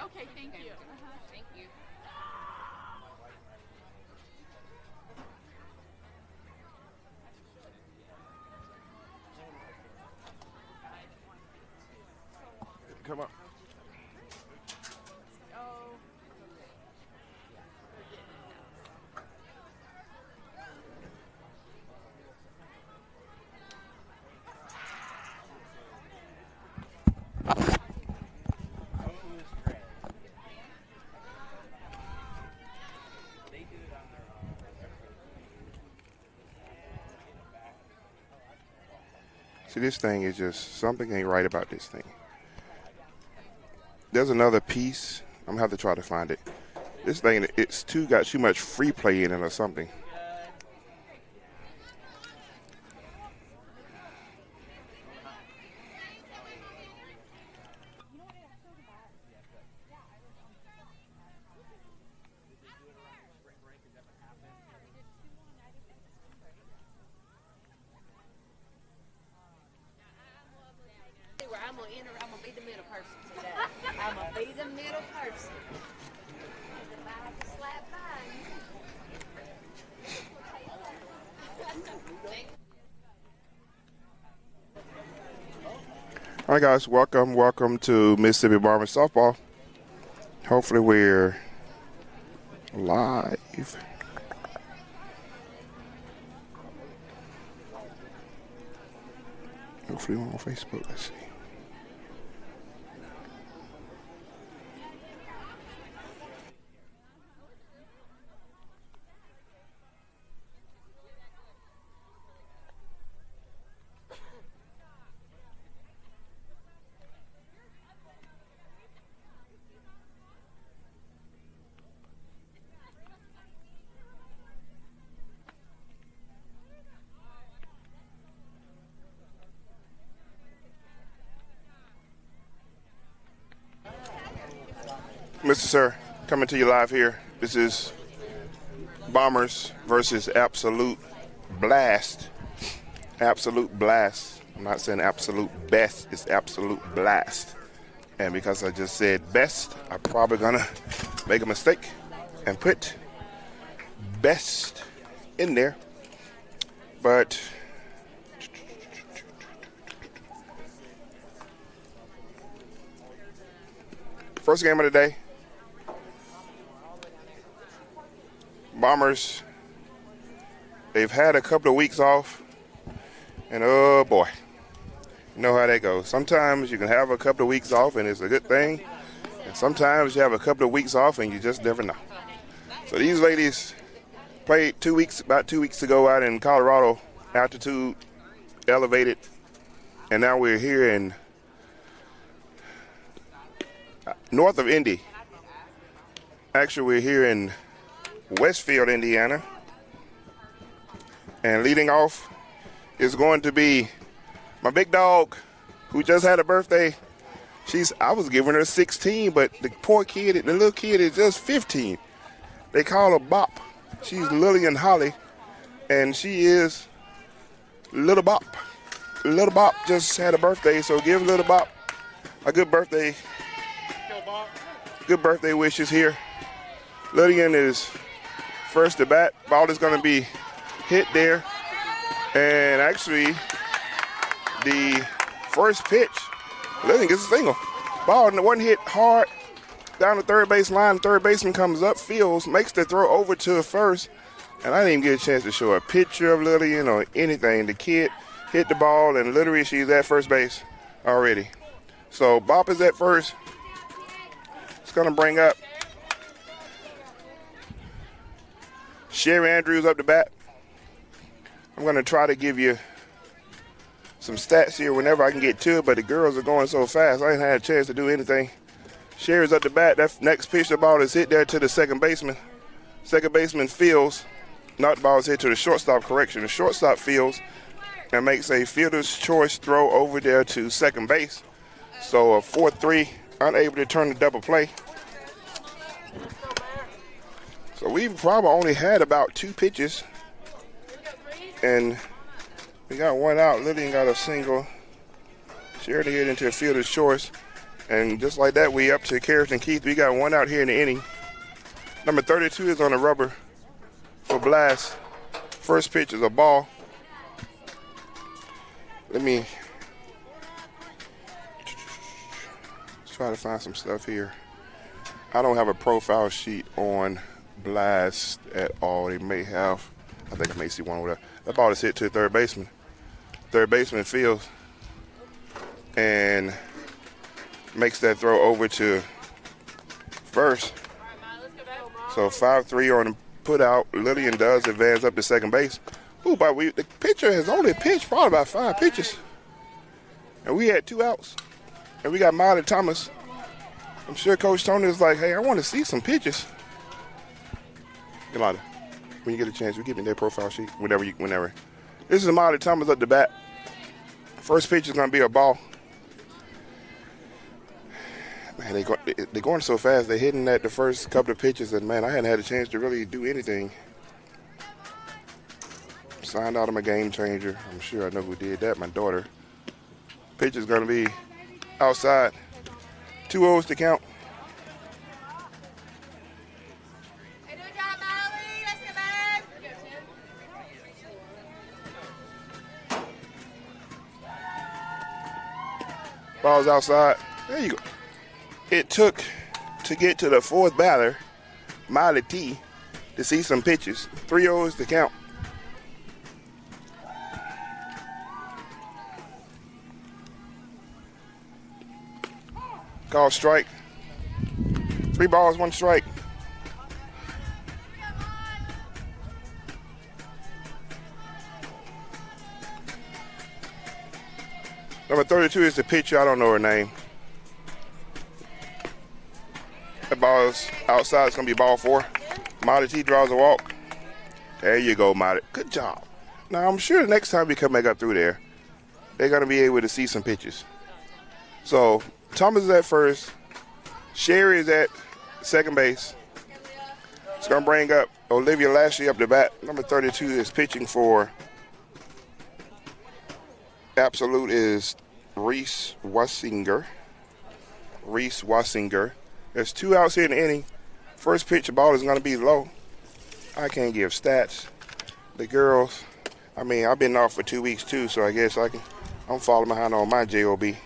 Okay, thank you. Thank you. Come on. Oh. See, this thing is just something ain't right about this thing. There's another piece. I'm gonna have to try to find it. This thing, got too much free play in it or something. I'm gonna be the middle person today. I'm gonna be the middle person. If I have to slap by All right, guys, welcome to Mississippi Bombers softball. Hopefully, we're live. Hopefully, we're on Facebook. Let's see. Mr. Sir, coming to you live here. This is Bombers versus Absolute Blast. Absolute Blast. I'm not saying absolute best, it's absolute blast. And because I just said best, I'm probably gonna make a mistake and put best in there. But first game of the day, Bombers, they've had a couple of weeks off, and oh boy, you know how that goes. Sometimes you can have a couple of weeks off and it's a good thing, and sometimes you have a couple of weeks off and you just never know. So these ladies played about 2 weeks ago out in Colorado, altitude elevated, and now we're here in north of Indy. Actually, we're here in Westfield, Indiana. And leading off is going to be my big dog who just had a birthday. I was giving her 16, but the poor kid, the little kid is just 15. They call her Bop. She's Lillian Holly, and she is Little Bop. Little Bop just had a birthday, so give Little Bop a good birthday. Good birthday wishes here. Lillian is first to bat. Ball is going to be hit there. And actually, the first pitch, Lillian gets a single. Ball in the one hit hard down the third base line. Third baseman comes up, fields, makes the throw over to first. And I didn't even get a chance to show a picture of Lillian or anything. The kid hit the ball, and literally she's at first base already. So Bop is at first. It's going to bring up Sherry Andrews up to bat. I'm going to try to give you some stats here whenever I can get to it, but the girls are going so fast, I ain't had a chance to do anything. Sherry's up to bat. That next pitch, the ball is hit there to the second baseman. Second baseman fields. Not the ball is hit to the shortstop, correction. The shortstop fields and makes a fielder's choice throw over there to second base. So a 4-3, unable to turn the double play. So we've probably only had about 2 pitches, and we got one out. Lillian got a single. She already hit into a fielder's choice, And just like that, we up to Carrington Keith. We got one out here in the inning. Number 32 is on the rubber for Blast. First pitch is a ball. Let's try to find some stuff here. I don't have a profile sheet on Blast at all. They may have. I think I may see one over there. That ball is hit to the third baseman. Third baseman fields and makes that throw over to first. So 5-3 on the put out. Lillian does advance up to second base. Ooh, but the pitcher has only pitched probably about 5 pitches. And we had 2 outs. And we got Miley Thomas. I'm sure Coach Tony is like, hey, I want to see some pitches. Yolanda, when you get a chance, you give me their profile sheet whenever. This is Miley Thomas up the bat. First pitch is going to be a ball. Man, they're going so fast. They're hitting at the first couple of pitches, and man, I hadn't had a chance to really do anything. Signed out I'm a game changer. I'm sure I know who did that. My daughter. Pitch is going to be outside. 2-0 to count. Ball's outside. There you go. It took to get to the fourth batter, Miley T, to see some pitches. 3-0 to count. Call strike. 3 balls, 1 strike. Number 32 is the pitcher. I don't know her name. That ball is outside. It's going to be ball 4. Miley T draws a walk. There you go, Miley. Good job. Now, I'm sure the next time we come back up through there, they're going to be able to see some pitches. So, Thomas is at first. Sherry is at second base. It's going to bring up Olivia Lashley up the bat. Number 32 is pitching for Absolute is Reese Wassinger. There's 2 outs here in the inning. First pitch, the ball is going to be low. I can't give stats. The girls, I mean, I've been off for 2 weeks too, so I guess I'm falling behind on my JOB.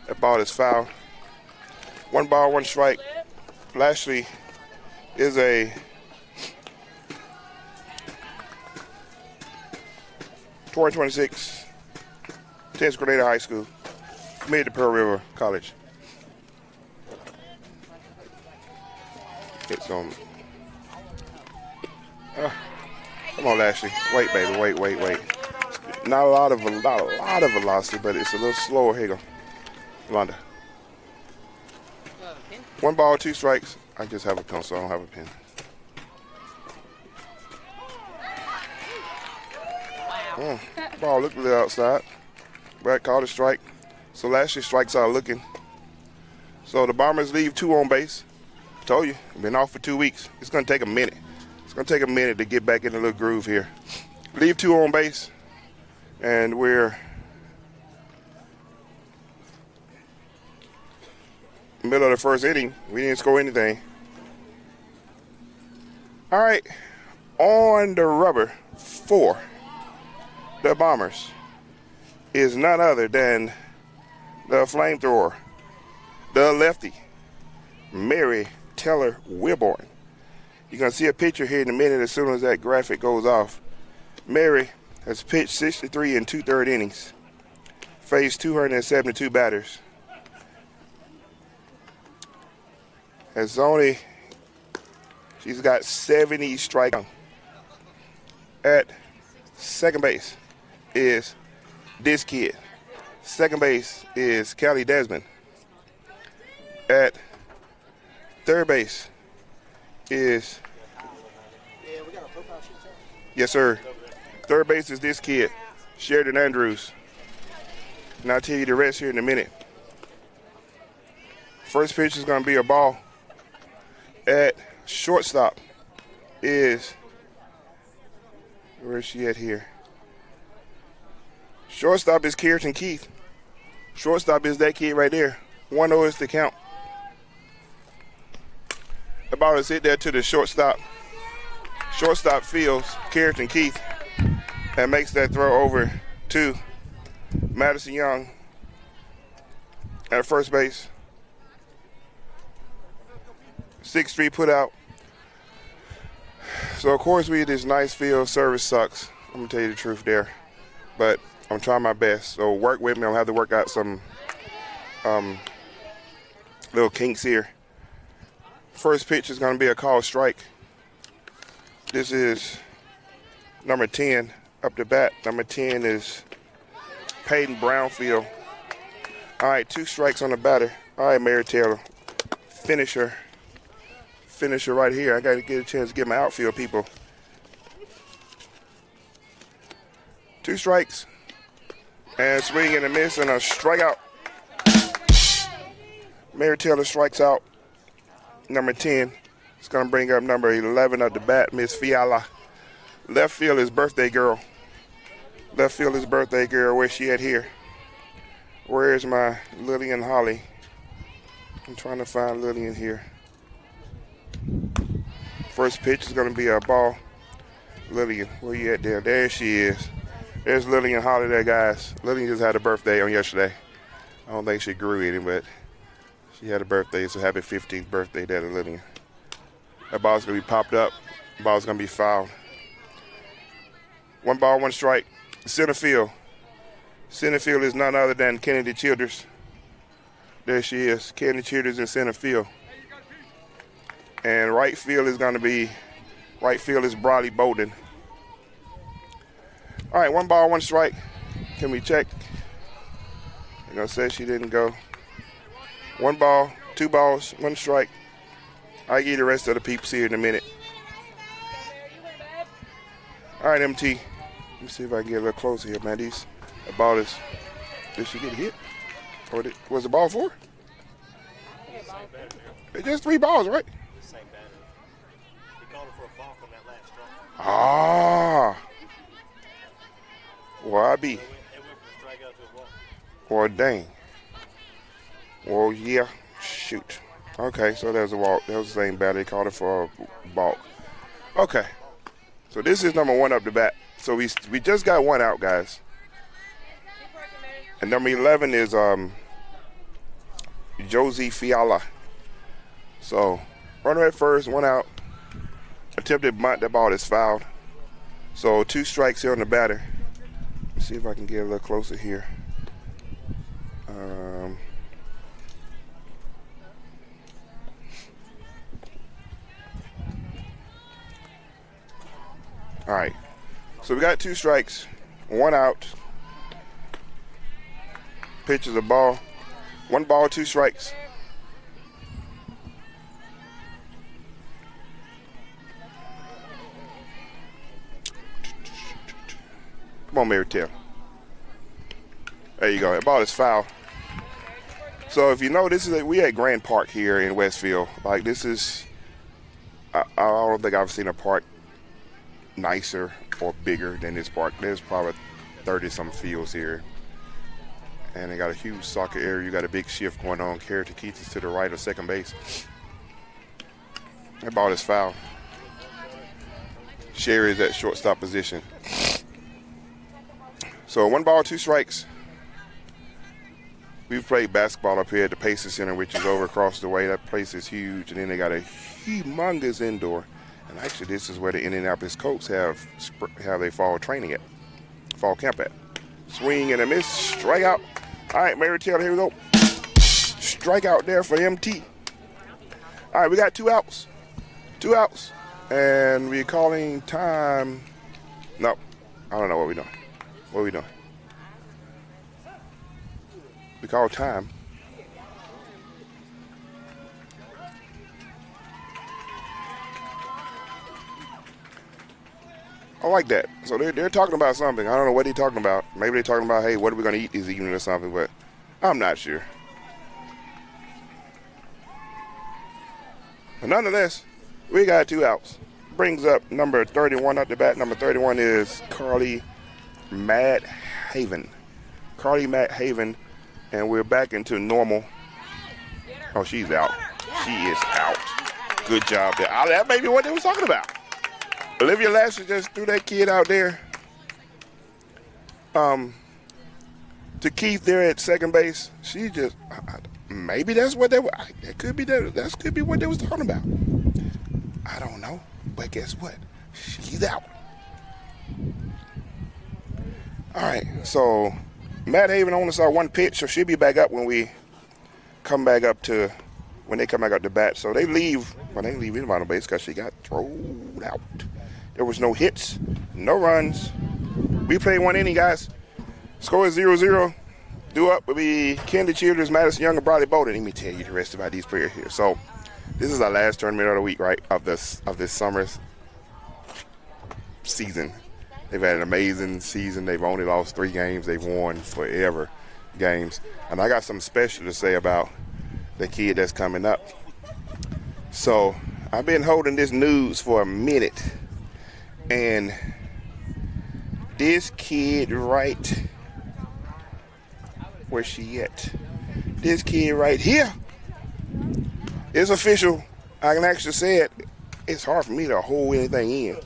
That ball is foul. 1 ball, 1 strike. Lashley is a 2026 10th grade high school, committed to Pearl River College. It's on. Come on, Lashley. Wait, baby. Wait. Not a lot of velocity, but it's a little slower. Here you go, Yolanda. 1 ball, 2 strikes. I just have a pencil. I don't have a pen. Ball looked a little outside. Brad called a strike. So Lashley strikes out looking. So the Bombers leave 2 on base. Told you, been off for 2 weeks. It's going to take a minute. It's going to take a minute to get back in the little groove here. Leave 2 on base. And we're middle of the first inning. We didn't score anything. All right. On the rubber for the Bombers is none other than the flamethrower, the lefty, Mary Taylor Wilborn. You're going to see a picture here in a minute as soon as that graphic goes off. Mary has pitched 63 and 2/3 innings, faced 272 batters. She's got 70 strikeouts. At second base is this kid. Second base is Callie Desmond. At third base is, yes sir, third base is this kid, Sheridan Andrews. And I'll tell you the rest here in a minute. First pitch is going to be a ball. At shortstop is, where is she at here? Shortstop is Carrington Keith. Shortstop is that kid right there. 1-0 is the count. The ball is hit there to the shortstop. Shortstop fields Carrington Keith and makes that throw over to Madison Young at first base. 6-3 put out. So of course we this nice field service sucks. I'm gonna tell you the truth there, but I'm trying my best. So work with me. I'll have to work out some little kinks here. First pitch is gonna be a called strike. This is number 10 up the bat. Number 10 is Peyton Brownfield. All right, 2 strikes on the batter. All right, Mary Taylor, finisher right here. I got to get a chance to get my outfield people. 2 strikes and swing and a miss and a strikeout. Mary Taylor strikes out number 10. It's going to bring up number 11 at the bat, Miss Fiala. Left field is birthday girl. Left field is birthday girl. Where's she at here? Where is my Lillian Holly? I'm trying to find Lillian here. First pitch is going to be a ball. Lillian, where you at there? There she is. There's Lillian Holly there, guys. Lillian just had a birthday on yesterday. I don't think she grew any, but she had a birthday, so happy 15th birthday there to Lillian. That ball's going to be popped up. The ball's going to be fouled. 1 ball, 1 strike. Center field. Center field is none other than Kennedy Childers. There she is. Kennedy Childers in center field. And right field is Bradley Bolden. All right, 1 ball, 1 strike. Can we check? They're going to say she didn't go. 1 ball, 2 balls, 1 strike. I'll give you the rest of the peeps here in a minute. All right, MT. Let me see if I can get a little closer here, man. The ball is, did she get hit? Or was the ball 4? It's just 3 balls, right? Same batter. He called her for a balk on that last strike. Ah. Well, I be. It went from a strikeout to a walk. Well, dang. Well, yeah. Shoot. Okay, so there's a walk. That was the same batter. They called it for a balk. Okay. So this is number 1 up the bat. So we just got 1 out, guys. And number 11 is Josie Fiala. So runner at first, 1 out. Attempted bunt, that ball is fouled. So 2 strikes here on the batter. Let's see if I can get a little closer here. All right. So we got 2 strikes, 1 out. Pitch is a ball. 1 ball, 2 strikes. Come on, Mary Taylor. There you go. That ball is foul. So if you know, we at Grand Park here in Westfield. Like this is, I don't think I've seen a park nicer or bigger than this park. There's probably 30-some fields here. And they got a huge soccer area. You got a big shift going on. Carrington Keith is to the right of second base. That ball is foul. Sherry is at shortstop position. So 1 ball, 2 strikes. We've played basketball up here at the Pacers Center, which is over across the way. That place is huge. And then they got a humongous indoor. And actually, this is where the Indianapolis Colts have their fall training at, fall camp at. Swing and a miss, strike out. All right, Mary Taylor, here we go. Strike out there for MT. All right, we got 2 outs. 2 outs. And we're calling time. No, I don't know what we're doing. What are we doing? We call time. I like that. So they're talking about something. I don't know what they're talking about. Maybe they're talking about, hey, what are we going to eat this evening or something, but I'm not sure. But nonetheless, we got 2 outs. Brings up number 31 up the bat. Number 31 is Carly Madhaven. Carly Matt Haven, and we're back into normal. Oh, she's out. She is out. Good job there. That may be what they was talking about. Olivia Lashley just threw that kid out there. To Keith there at second base. She just maybe that's what they were. That could be that could be what they was talking about. I don't know, but guess what? She's out. All right, so Matt Haven only saw one pitch, so she'll be back up when they come back up to bat. So they leave, but they leave in on the base because she got thrown out. There was no hits, no runs. We played one inning, guys. Score is 0-0. Due up will be Kendi Childers, Madison Young, and Bradley Bowden. Let me tell you the rest about these players here. So this is our last tournament of the week, right, of this summer's season. They've had an amazing season. They've only lost 3 games. They've won forever games. And I got something special to say about the kid that's coming up. So I've been holding this news for a minute. And this kid right, where's she at? This kid right here is official. I can actually say it. It's hard for me to hold anything in.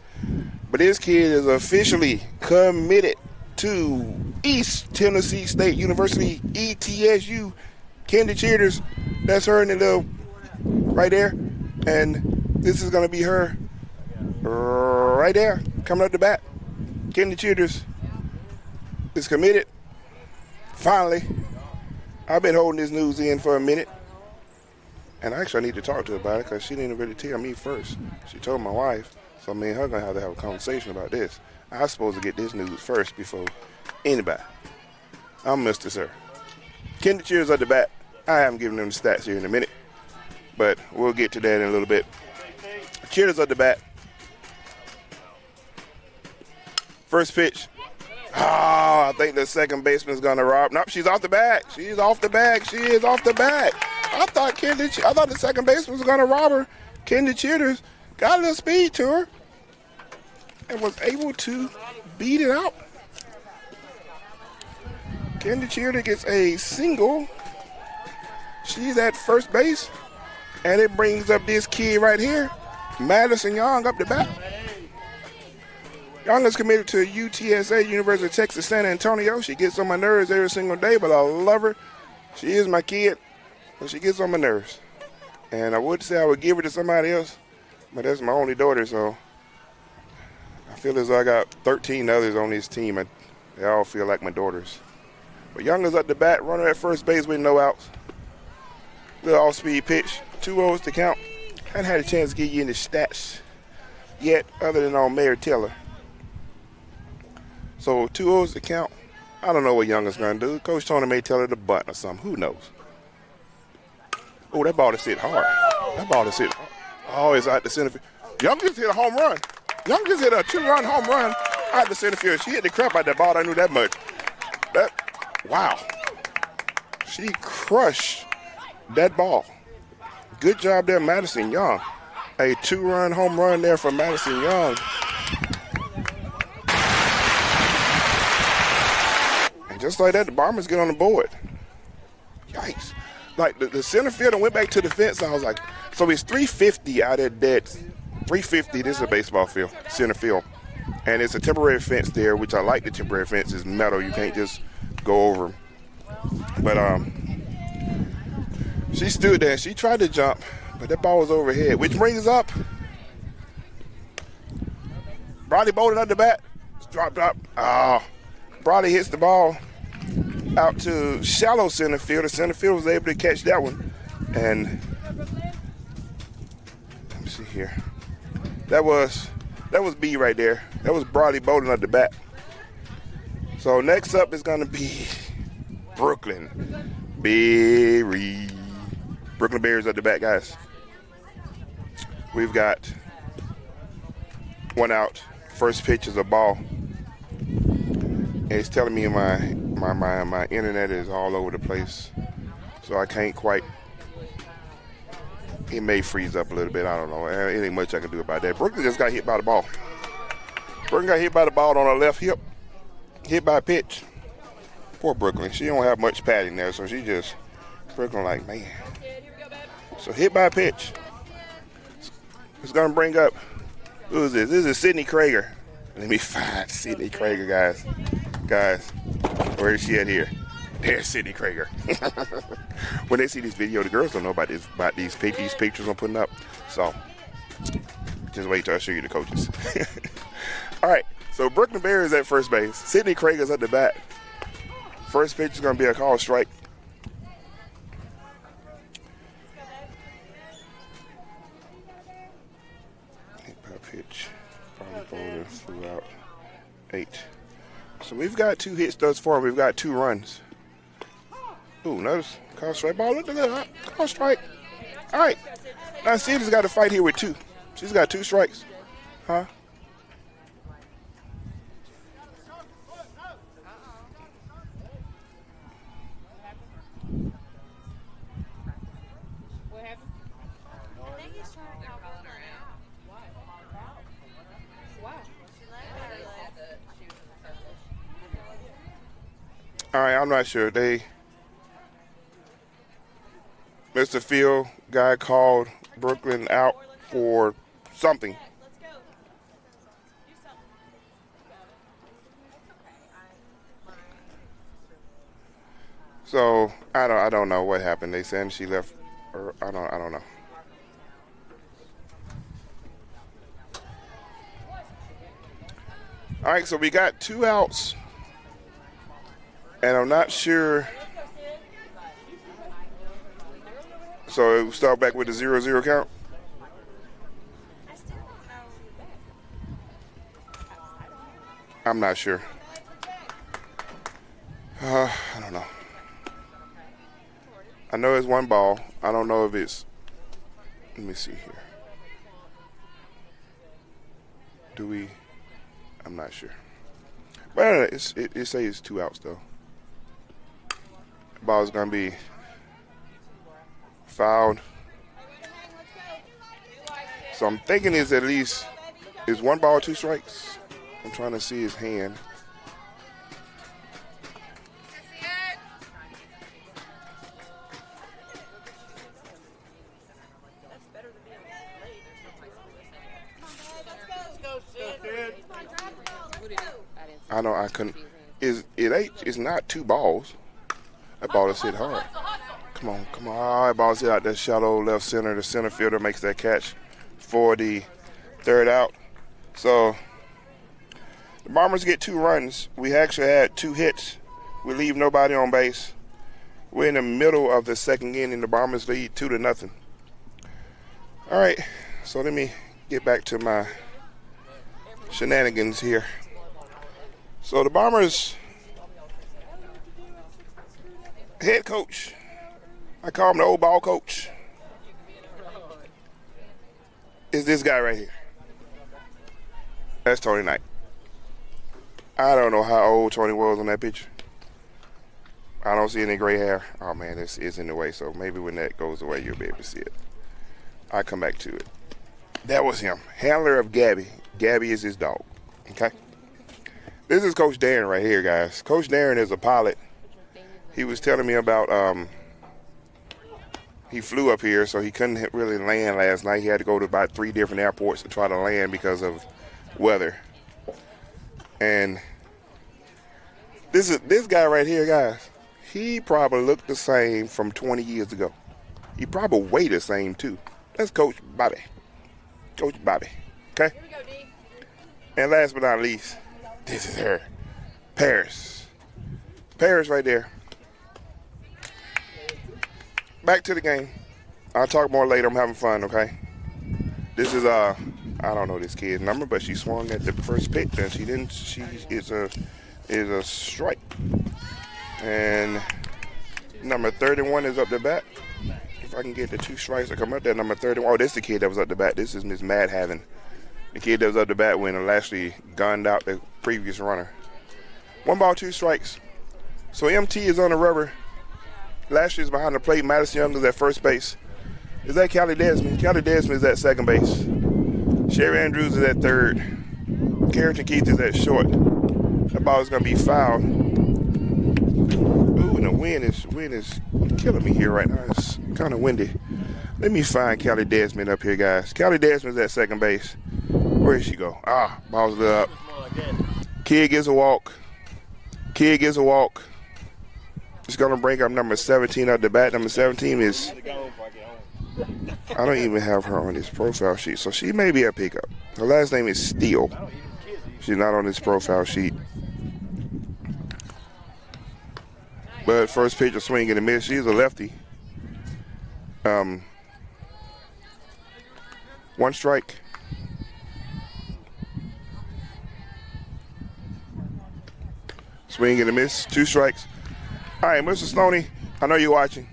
But this kid is officially committed to East Tennessee State University, ETSU. Kendi Childers, that's her in the little right there. And this is going to be her right there, coming up the bat. Kendi Childers is committed. Finally, I've been holding this news in for a minute. And actually, I need to talk to her about it because she didn't really tell me first. She told my wife. So me and her going to have a conversation about this. I was supposed to get this news first before anybody. I'm Mr. Sir. Kendi Childers at the bat. I haven't given them the stats here in a minute, but we'll get to that in a little bit. Childers at the bat. First pitch. I think the second baseman's going to rob. Nope, she's off the bag. She's off the bag. She is off the bag. I thought the second baseman was going to rob her. Kendi Childers got a little speed to her and was able to beat it out. Kendi Childers gets a single. She's at first base, and it brings up this kid right here, Madison Young, up the bat. Young is committed to UTSA, University of Texas, San Antonio. She gets on my nerves every single day, but I love her. She is my kid, but she gets on my nerves. And I would say I would give her to somebody else, but that's my only daughter, so I feel as though I got 13 others on this team, and they all feel like my daughters. But Young is at the bat, runner at first base with no outs. Little off-speed pitch, 2-0 to count. I hadn't had a chance to get you into stats yet, other than on Mayor Taylor. So 2-0 to count. I don't know what Young is going to do. Coach Tony may tell her to bunt or something. Who knows? Oh, that ball is hit hard. That ball is hit hard. Oh, it's out the center field. Young just hit a home run. Young just hit a 2-run home run out the center field. She hit the crap out that ball. I knew that much. Wow. She crushed that ball. Good job there, Madison Young. A 2-run home run there for Madison Young. And just like that, the Bombers get on the board. Yikes. Like the center fielder went back to the fence. I was like, so it's 350 out at dead. 350, this is a baseball field, center field. And it's a temporary fence there, which I like the temporary fence. It's metal. You can't just go over. But she stood there. She tried to jump, but that ball was overhead, which brings up Bradley Bowden at the bat. Drop. Bradley hits the ball out to shallow center field. The center field was able to catch that one. And let me see here. That was B right there. That was Bradley Bowden at the bat. So next up is going to be Brooklyn Berry. Brooklyn Bears at the bat, guys. We've got one out. First pitch is a ball. And it's telling me my internet is all over the place, so I can't quite. It may freeze up a little bit. I don't know. It ain't much I can do about that. Brooklyn just got hit by the ball. Brooklyn got hit by the ball on her left hip. Hit by a pitch. Poor Brooklyn. She don't have much padding there, so she just Brooklyn like, man. So hit by pitch. It's gonna bring up, who is this? This is Sydney Krager. Let me find Sydney Krager, guys. Guys, where is she at here? There's Sydney Krager. When they see this video, the girls don't know about these pictures I'm putting up. So just wait till I show you the coaches. All right, so Brooklyn Berry is at first base. Sydney Krager's at the bat. First pitch is going to be a call strike. Hit by pitch. Bobby Boulder threw out 8. So we've got 2 hits thus far. We've got 2 runs. Ooh, notice call strike ball. Look at that. Call strike. All right. Now Sydney's got to fight here with 2. She's got 2 strikes. Huh? All right, I'm not sure. Mr. Field guy called Brooklyn out for something. So I don't know what happened. They said she left, or I don't know. All right, so we got 2 outs. And I'm not sure. So we'll start back with the 0-0 count. I'm not sure. I don't know. I know it's 1 ball. I don't know if it's. Let me see here. Do we? I'm not sure. But it says it's 2 outs though. Ball is going to be fouled. So I'm thinking it's at least is 1 ball, 2 strikes. I'm trying to see his hand. I couldn't. It's not 2 balls. That ball is hit hard. Come on. All right, ball's hit out that shallow left center. The center fielder makes that catch for the 3rd out. So the Bombers get 2 runs. We actually had 2 hits. We leave nobody on base. We're in the middle of the 2nd inning. The Bombers lead 2-0. All right, so let me get back to my shenanigans here. So the Bombers head coach, I call him the old ball coach, is this guy right here. That's Tony Knight. I don't know how old Tony was on that picture. I don't see any gray hair. Oh man, this is in the way, so maybe when that goes away you'll be able to see it. I'll come back to it. That was him, handler of Gabby. Gabby is his dog, okay? This is Coach Darren right here, guys. Coach Darren is a pilot. He was telling me about he flew up here, so he couldn't really land last night. He had to go to about 3 different airports to try to land because of weather. And this guy right here, guys, he probably looked the same from 20 years ago. He probably weighed the same, too. That's Coach Bobby. Coach Bobby, okay? Here we go, D. And last but not least, this is her, Paris. Paris right there. Back to the game. I'll talk more later. I'm having fun, okay? This is I don't know this kid's number, but she swung at the first pitch and she is a strike. And number 31 is up the bat. If I can get the 2 strikes to come up there, number 31. Oh, this is the kid that was up the bat. This is Miss Madhaven. The kid that was up the bat when Lashley gunned out the previous runner. 1 ball, 2 strikes. So MT is on the rubber. Lashley is behind the plate. Madison Young is at first base. Is that Callie Desmond? Callie Desmond is at second base. Sherry Andrews is at third. Carrington Keith is at short. That ball is going to be fouled. Ooh, and the wind is killing me here right now. It's kind of windy. Let me find Callie Desmond up here, guys. Callie Desmond's at second base. Where did she go? Ah, ball's lit up. Kid gets a walk. Kid gets a walk. It's going to bring up number 17 up the bat. Number 17 is, I don't even have her on this profile sheet, so she may be a pickup. Her last name is Steele. She's not on this profile sheet. But first pitch, a swing and a miss. She's a lefty. One strike. Swing and a miss. 2 strikes. All right, Mr. Stoney, I know you're watching.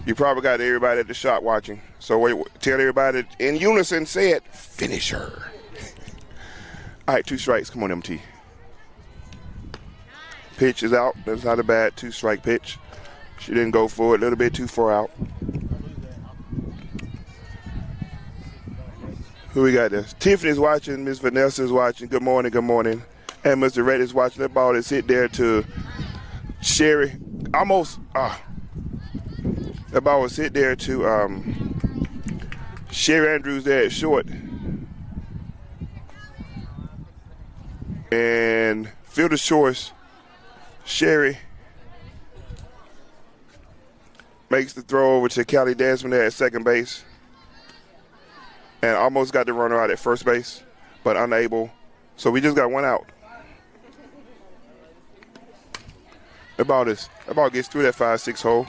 You probably got everybody at the shop watching. So tell everybody in unison, say it, finish her. All right, 2 strikes. Come on, MT. Pitch is out. That's not a bad 2-strike pitch. She didn't go for it. A little bit too far out. Who we got there? Tiffany's watching. Miss Vanessa's watching. Good morning, good morning. And Mr. Red is watching. That ball is hit there to Sherry. Almost. That ball was hit there to Sherry Andrews there at short. And fielder's choice. Sherry makes the throw over to Callie Desmond there at second base. And almost got the runner out at first base, but unable. So we just got 1 out. That ball gets through that 5-6 hole.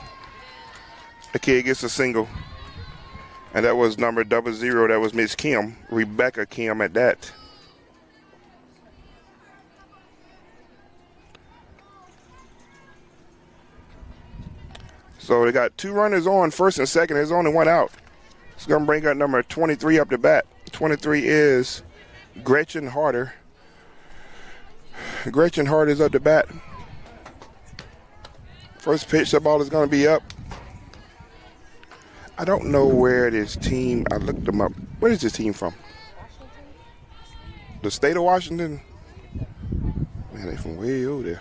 The kid gets a single. And that was number 00. That was Miss Kim, Rebecca Kim at that. So they got 2 runners on, first and second. There's only 1 out. It's going to bring up number 23 up the bat. 23 is Gretchen Harder. Gretchen Harder's up the bat. First pitch, the ball is going to be up. I don't know where this team, I looked them up. Where is this team from? The state of Washington? Man, they from way over there.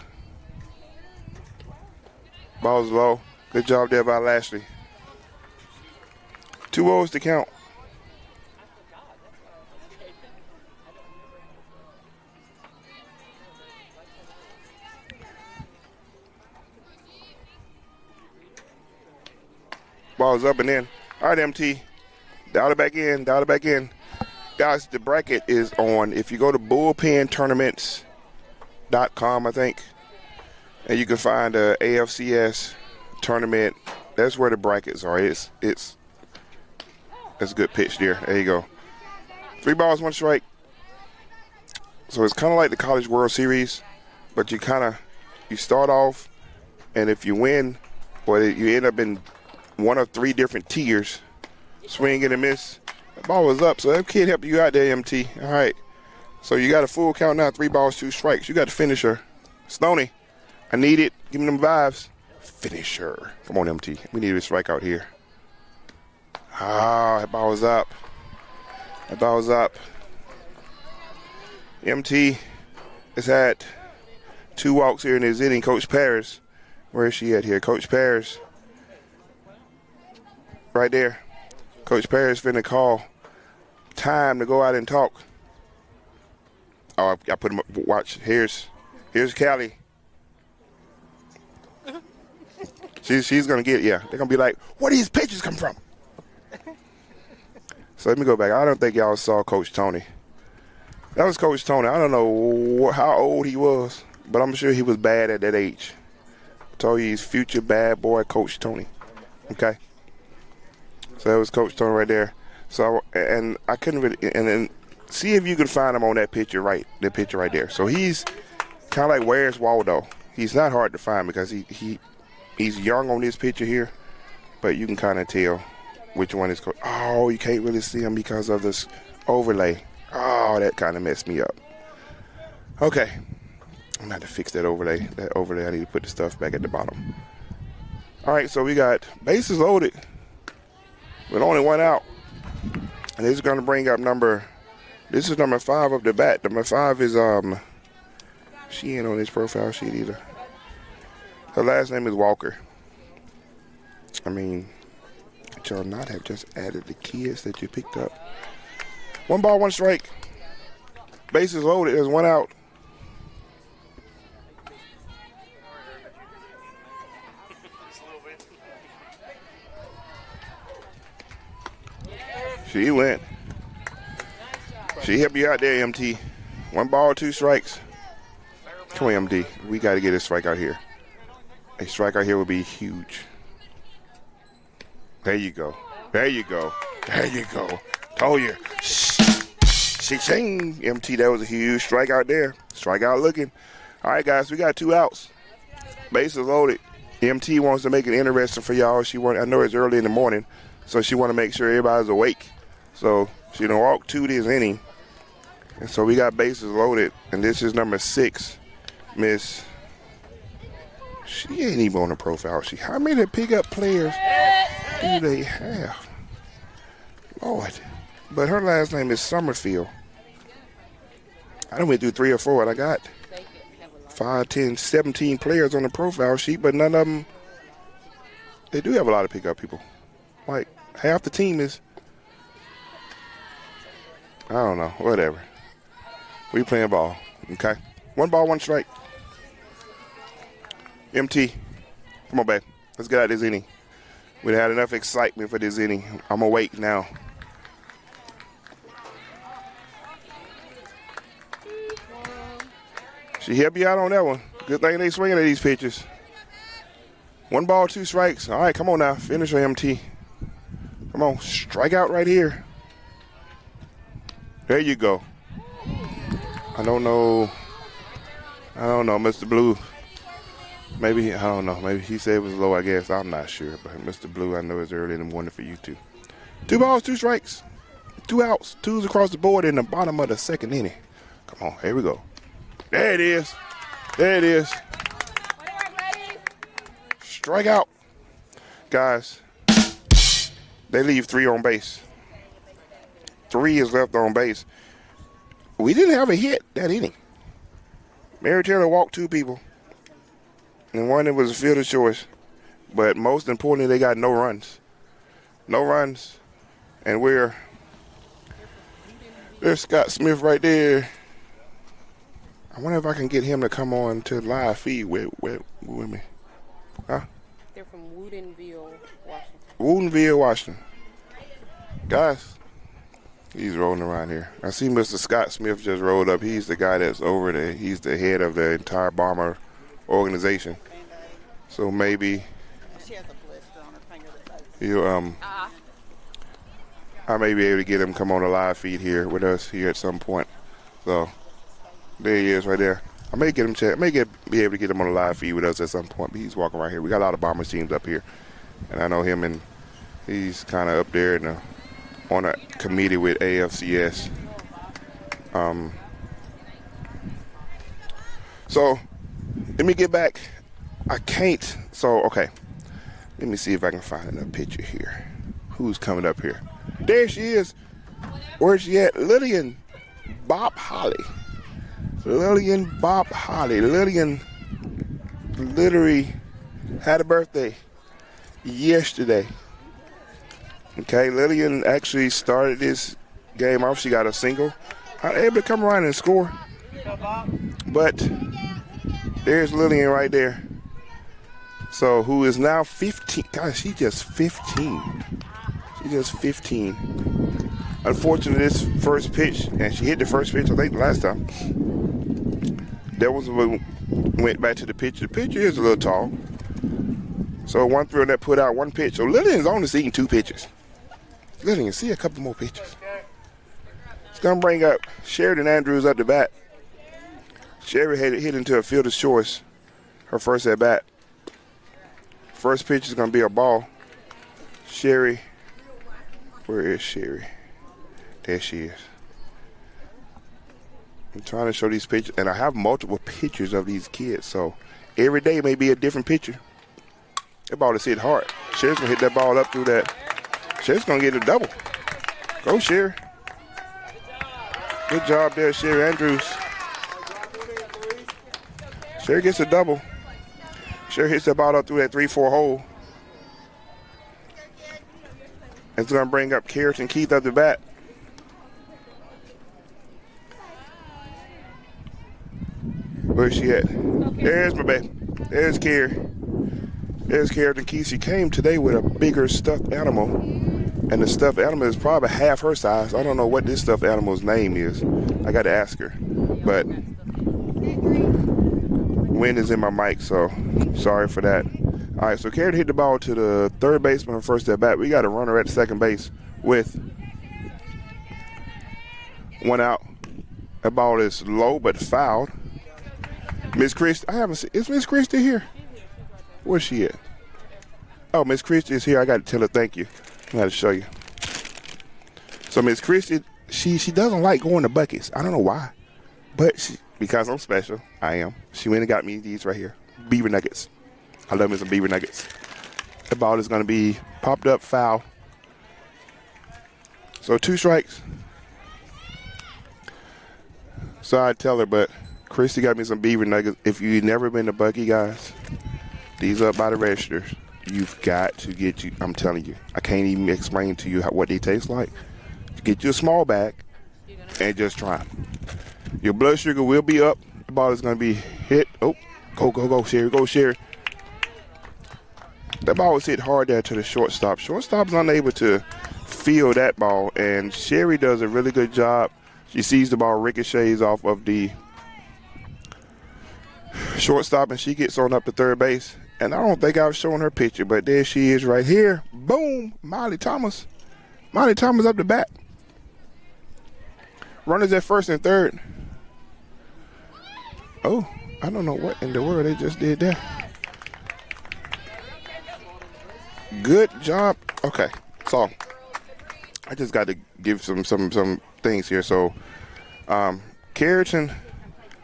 Ball's low. Good job there by Lashley. 2 O's to count. Ball's up and in. All right, MT. Dial it back in. Dial it back in. Guys, the bracket is on. If you go to bullpentournaments.com, I think, and you can find a AFCS tournament. That's where the brackets are. That's a good pitch there. There you go. 3 balls, 1 strike. So it's kind of like the College World Series, but you start off, and if you win, or you end up in one of 3 different tiers, swing and a miss. The ball was up, so that kid helped you out there, MT. All right. So you got a full count now, 3 balls, 2 strikes. You got to finish her. Stoney, I need it. Give me them vibes. Finish her. Come on, MT. We need a strikeout here. Ah, that ball was up. That ball was up. MT has had 2 walks here in his inning. Coach Paris, where is she at here? Coach Paris, right there. Coach Paris finna call time to go out and talk. Oh, I put him up. Watch. Here's Callie. She's gonna get, yeah. They're gonna be like, where these pitches come from? So let me go back. I don't think y'all saw Coach Tony. That was Coach Tony. I don't know how old he was, but I'm sure he was bad at that age. I told you he's future bad boy Coach Tony. Okay. So that was Coach Tony right there. So and I couldn't really, and then see if you can find him on that picture right there. So he's kind of like Where's Waldo. He's not hard to find because he's young on this picture here, but you can kind of tell which one is Coach. Oh, you can't really see him because of this overlay. Oh, that kind of messed me up. Okay. I'm going to have to fix that overlay. That overlay, I need to put the stuff back at the bottom. All right, so we got bases loaded with only 1 out. And this is going to bring up number 5 of the bat. Number 5 is, she ain't on this profile sheet either. Her last name is Walker. I mean, could y'all not have just added the kids that you picked up? 1 ball, 1 strike. Bases loaded. There's 1 out. She went. She helped you out there, MT. 1 ball, 2 strikes. Come on, MD. We got to get a strike out here. A strike out here would be huge. There you go. There you go. There you go. Told you. Shing. MT, that was a huge strike out there. Strike out looking. All right, guys, we got 2 outs. Bases loaded. MT wants to make it interesting for y'all. I know it's early in the morning, so she want to make sure everybody's awake. So she done walk 2 this inning. And so we got bases loaded, and this is number 6, Miss. She ain't even on the profile sheet. How many pickup players do they have? Lord. But her last name is Summerfield. I done went through 3 or 4, and I got 5, 10, 17 players on the profile sheet, but none of them, they do have a lot of pickup people. Like, half the team is, I don't know, whatever. We playing ball, okay? 1 ball, 1 strike. MT, come on, babe. Let's get out this inning. We had enough excitement for this inning. I'm going to wait now. She helped you out on that one. Good thing they swinging at these pitches. 1 ball, 2 strikes. All right, come on now. Finish her, MT. Come on, strike out right here. There you go. I don't know, Mr. Blue. Maybe, I don't know. Maybe he said it was low, I guess. I'm not sure. But Mr. Blue, I know it's early in the morning for you too. 2 balls, 2 strikes. 2 outs. 2s across the board in the bottom of the 2nd inning. Come on, here we go. There it is. There it is. Strike out. Guys, they leave 3 on base. 3 is left on base. We didn't have a hit that inning. Mary Taylor walked 2 people. And one that was a fielder's choice. But most importantly, they got no runs. No runs. And there's Scott Smith right there. I wonder if I can get him to come on to live feed with me. Huh? They're from Woodinville, Washington. Woodinville, Washington. Guys, he's rolling around here. I see Mr. Scott Smith just rolled up. He's the guy that's over there. He's the head of the entire Bomber organization. So maybe She has a blister on her finger that you I may be able to get him to come on a live feed here with us here at some point. So there he is right there. I may get him be able to get him on a live feed with us at some point, but he's walking right here. We got a lot of Bombers teams up here. And I know him, and he's kind of up there on a committee with AFCS. So let me get back. I can't. So, okay. Let me see if I can find another picture here. Who's coming up here? There she is. Where's she at? Lillian Bob Holly. Lillian Bob Holly. Lillian literally had a birthday yesterday. Okay, Lillian actually started this game off. She got a single. Not able to come around and score. But there's Lillian right there. So who is now 15. Guys, she's just 15. She's just 15. Unfortunately, this first pitch, and she hit the first pitch, I think, the last time. That was when we went back to the pitcher. The pitcher is a little tall. So 1-3 on that put out 1 pitch. So Lillian's only seeing 2 pitches. Lillian, see a couple more pitches. It's going to bring up Sheridan Andrews up the bat. Sherry had it hit into a fielder's choice. Her first at bat. First pitch is going to be a ball. Sherry. Where is Sherry? There she is. I'm trying to show these pictures, and I have multiple pictures of these kids, so every day may be a different picture. That ball is hit hard. Sherry's going to hit that ball up through that. Sherry's going to get a double. Go, Sherry. Good job there, Sherry Andrews. Sherry gets a double. Sherry hits the ball up through that 3-4 hole. It's going to bring up Carrollton Keith up the bat. Where's she at? There's my baby. There's Carrie. There's Carrollton Keith. She came today with a bigger stuffed animal. And the stuffed animal is probably half her size. I don't know what this stuffed animal's name is. I got to ask her. But wind is in my mic, so sorry for that. All right, so Carrollton hit the ball to the third baseman on first at bat. We got a runner at second base with one out. That ball is low but fouled. Miss Christie, I haven't seen. Is Miss Christie here? Where's she at? Oh, Miss Christie is here. I got to tell her thank you. I got to show you. So Miss Christie, she doesn't like going to Buc-ee's. I don't know why, but because I'm special, I am. She went and got me these right here, Beaver Nuggets. I love me some Beaver Nuggets. The ball is going to be popped up, foul. So 2 strikes. So I tell her, but Christy got me some Beaver Nuggets. If you've never been to Buc-ee, guys, these up by the registers. You've got to get you. I'm telling you, I can't even explain to you what they taste like. Get you a small bag and just try them. Your blood sugar will be up. The ball is going to be hit. Oh, go, Sherry. Go, Sherry. That ball was hit hard there to the shortstop. Shortstop's unable to feel that ball, and Sherry does a really good job. She sees the ball ricochets off of the shortstop, and she gets on up to third base. And I don't think I was showing her picture, but there she is right here. Boom, Molly Thomas. Molly Thomas up the bat. Runners at first and third. Oh, I don't know what in the world they just did there. Good job. Okay, so I just got to give some things here. So Carrollton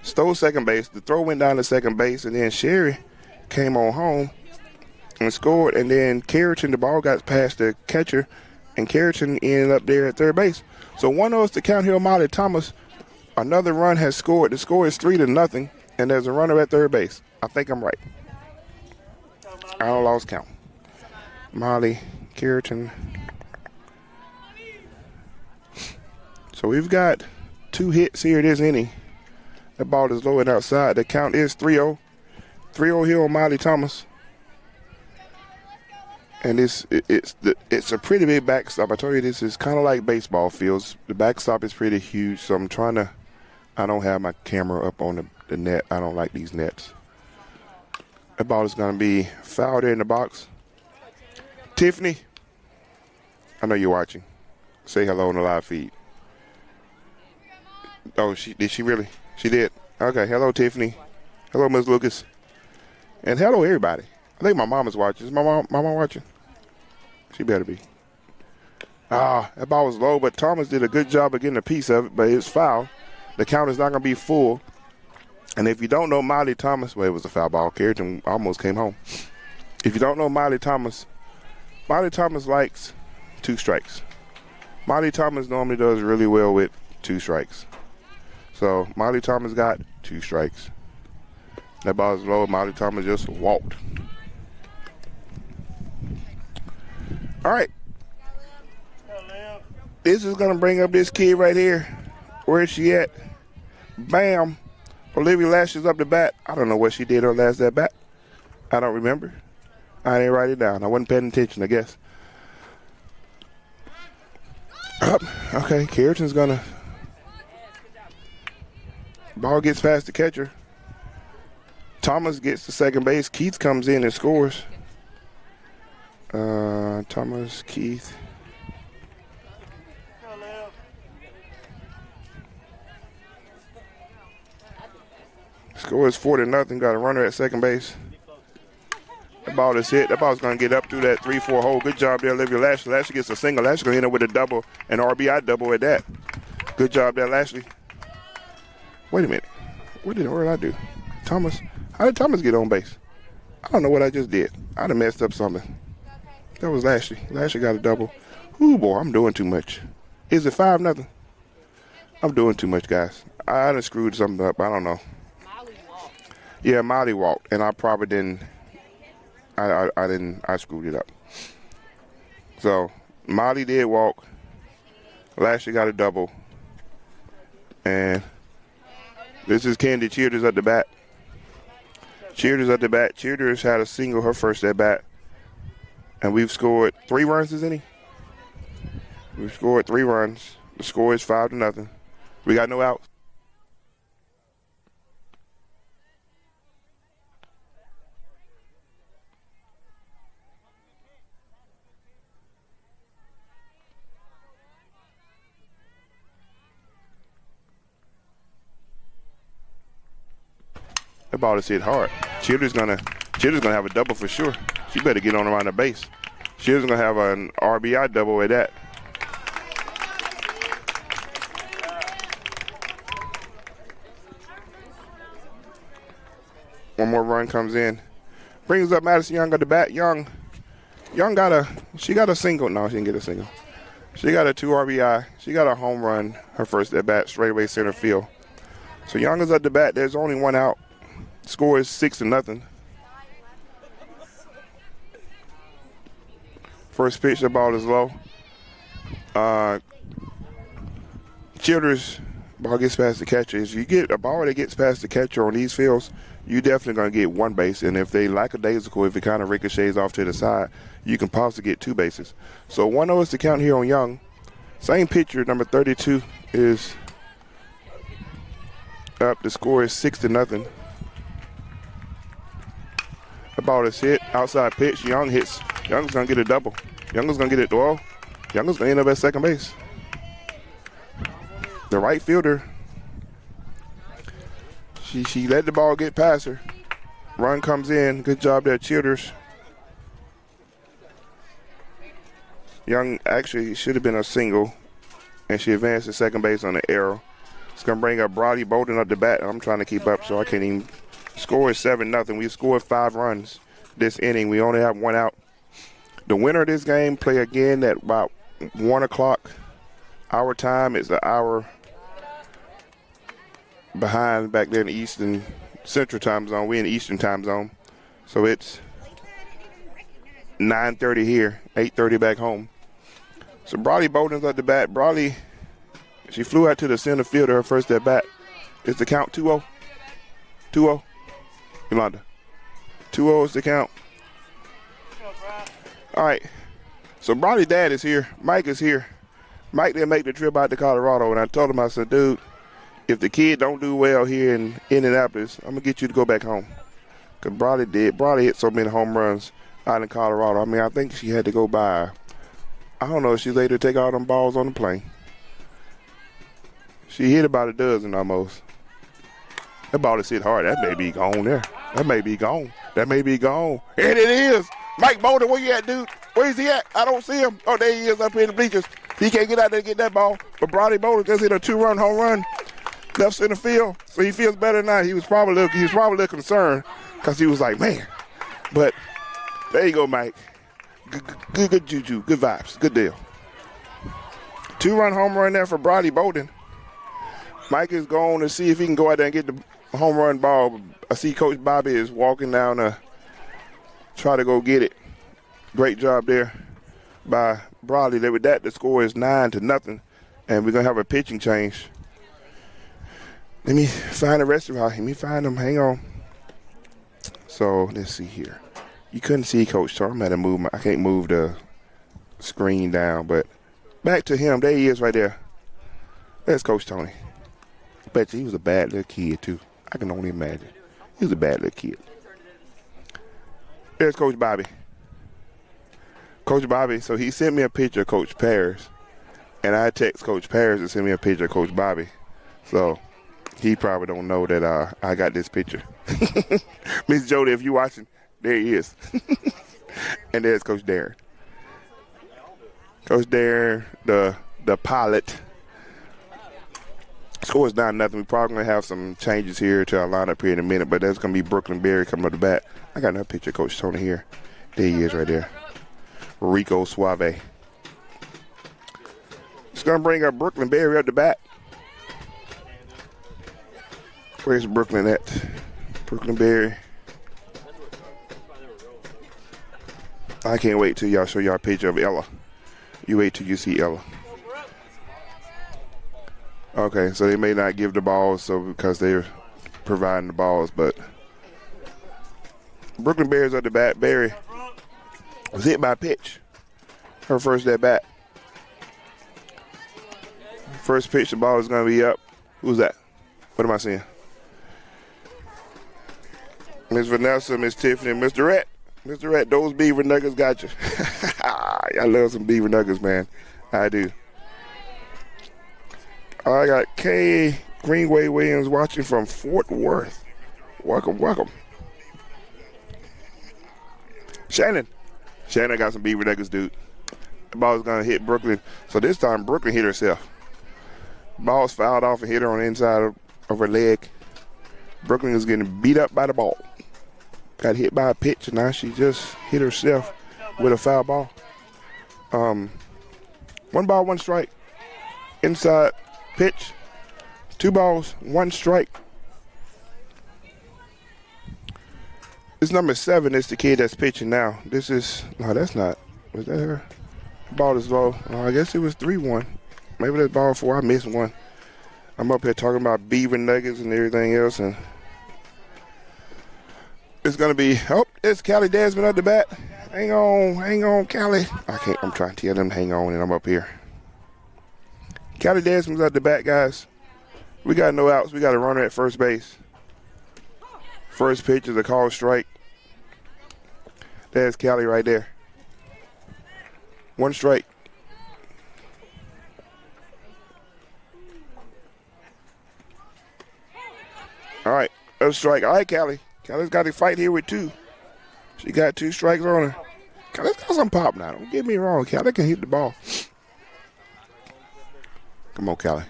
stole second base. The throw went down to second base, and then Sherry came on home and scored. And then Carrollton, the ball got past the catcher, and Carrollton ended up there at third base. So 1-0 to Count Hill Molly Thomas. Another run has scored. The score is 3-0, and there's a runner at third base. I think I'm right. I don't lost count. Molly, Carrollton. So we've got 2 hits here this inning. That ball is low and outside. The count is 3-0. 3-0 here on Molly Thomas. And it's a pretty big backstop. I told you this is kind of like baseball fields. The backstop is pretty huge, so I'm trying to – I don't have my camera up on the net. I don't like these nets. That ball is going to be fouled in the box. Tiffany, I know you're watching. Say hello on the live feed. Oh, did she really? She did. Okay, hello, Tiffany. Hello, Ms. Lucas. And hello, everybody. I think my mom is watching. Is my mom watching? She better be. That ball was low, but Thomas did a good job of getting a piece of it, but it's foul. The count is not going to be full. And if you don't know Molly Thomas, well, it was a foul ball. Carrollton almost came home. If you don't know Molly Thomas likes 2 strikes. Molly Thomas normally does really well with 2 strikes. So Molly Thomas got 2 strikes. That ball is low. Molly Thomas just walked. All right. This is going to bring up this kid right here. Where is she at? Bam. Olivia Lashes up the bat. I don't know what she did on last at bat. I don't remember. I didn't write it down. I wasn't paying attention, I guess. Okay, Carrollton's going to. Ball gets past the catcher. Thomas gets to second base. Keith comes in and scores. Thomas, Keith. Score is 4-0. Got a runner at second base. That ball is hit. That ball's going to get up through that 3-4 hole. Good job there, Olivia Lashley. Lashley gets a single. Lashley going to end up with a double, an RBI double at that. Good job there, Lashley. Wait a minute. What did I do? Thomas. How did Thomas get on base? I don't know what I just did. I done messed up something. That was Lashley. Lashley got a double. Ooh, boy, I'm doing too much. Is it 5-0? I'm doing too much, guys. I done screwed something up. I don't know. Molly walked. Yeah, Molly walked, and I probably didn't I screwed it up. So Molly did walk. Lashley got a double. And this is Candy Cheerders at the bat. Cheerders at the bat. Cheerders had a single her first at bat. And we've scored 3 runs, isn't he? We've scored 3 runs. The score is 5-0. We got no outs. That ball is hit hard. Cheerleader's gonna have a double for sure. She better get on around the base. Cheerleader's gonna have an RBI double at that. One more run comes in. Brings up Madison Young at the bat. Young got a single. No, she didn't get a single. She got a 2 RBI. She got a home run her first at bat, straightaway center field. So Young is at the bat. There's only 1 out. Score is 6-0. First pitch, the ball is low. Childers, ball gets past the catcher. If you get a ball that gets past the catcher on these fields, you definitely going to get 1 base. And if they lackadaisical, if it kind of ricochets off to the side, you can possibly get 2 bases. So 1-0 is the count here on Young. Same pitcher, number 32, is up. The score is 6-0. The ball is hit. Outside pitch. Young hits. Young's going to get a double. Young's going to get it. Well, Young's going to end up at second base. The right fielder, she let the ball get past her. Run comes in. Good job there, Childers. Young actually should have been a single, and she advanced to second base on the arrow. It's going to bring up Brody Bolden up the bat. I'm trying to keep up, so I can't even. Score is 7-0. We scored 5 runs this inning. We only have 1 out. The winner of this game play again at about 1 o'clock. Our time is an hour behind back there in the Eastern Central Time Zone. We're in the Eastern Time Zone. So it's 9:30 here, 8:30 back home. So Brody Bolden's at the bat. Brody, she flew out to the center field her first at bat. It's the count 2-0. 2-0. Yolanda. 2-0 is the count. All right. So Brodie's dad is here. Mike is here. Mike didn't make the trip out to Colorado, and I told him, I said, dude, if the kid don't do well here in Indianapolis, I'm going to get you to go back home. Because Brodie did. Brodie hit so many home runs out in Colorado. I mean, I think she had to go by, I don't know if she later take all them balls on the plane. She hit about a dozen almost. That ball is hit hard. That may be gone there. That may be gone. That may be gone. And it is. Mike Bolden, where you at, dude? Where is he at? I don't see him. Oh, there he is up here in the bleachers. He can't get out there and get that ball. But Brody Bolden just hit a 2-run home run left center field. So he feels better now. He was probably a little concerned because he was like, man. But there you go, Mike. Good juju. Good vibes. Good deal. 2-run home run there for Brody Bolden. Mike is going to see if he can go out there and get the home run ball. I see Coach Bobby is walking down to try to go get it. Great job there by Brody. With that, the score is 9-0, and we're going to have a pitching change. Let me find the rest of them. Let me find them. Hang on. So let's see here. You couldn't see Coach, so I'm going to move. I can't move the screen down, but back to him. There he is right there. There's Coach Tony. I bet you he was a bad little kid, too. I can only imagine. He was a bad little kid. There's Coach Bobby. Coach Bobby, so he sent me a picture of Coach Paris, and I text Coach Paris to send me a picture of Coach Bobby. So he probably don't know that I got this picture. Miss Jody, if you're watching, there he is. And there's Coach Darren. Coach Darren, the pilot. Score is 9-0. We're probably going to have some changes here to our lineup here in a minute, but that's going to be Brooklyn Berry coming up the bat. I got another picture of Coach Tony here. There he is right there. Rico Suave. It's going to bring up Brooklyn Berry up the bat. Where's Brooklyn at? Brooklyn Berry. I can't wait till y'all show y'all a picture of Ella. You wait till you see Ella. Okay, so they may not give the balls so because they're providing the balls, but Brooklyn Bears at the bat. Berry was hit by a pitch. Her first at bat. First pitch, the ball is going to be up. Who's that? What am I seeing? Miss Vanessa, Miss Tiffany, Mr. Rhett. Mr. Rhett, those Beaver Nuggets got you. I love some Beaver Nuggets, man. I do. I got Kay Greenway Williams watching from Fort Worth. Welcome, welcome. Shannon got some Beaver Nuggets, dude. The ball is going to hit Brooklyn. So this time, Brooklyn hit herself. Ball's fouled off and hit her on the inside of her leg. Brooklyn is getting beat up by the ball. Got hit by a pitch, and now she just hit herself with a foul ball. 1 ball, 1 strike. Inside pitch. 2 balls, 1 strike. This number 7 is the kid that's pitching now. This is, no, that's not. Was that her? Ball is low. I guess it was 3-1. Maybe that's ball 4. I missed one. I'm up here talking about Beaver Nuggets and everything else, and it's gonna be. Oh, it's Callie Desmond at the bat. Hang on, Callie. I'm trying to tell them to hang on, and I'm up here. Callie Desmond's at the bat, guys. We got no outs. We got a runner at first base. First pitch is a called strike. There's Callie right there. 1 strike. All right, a strike. All right, Callie. Callie's got to fight here with 2. She got 2 strikes on her. Callie's got some pop now. Don't get me wrong. Callie can hit the ball. Come on, Callie.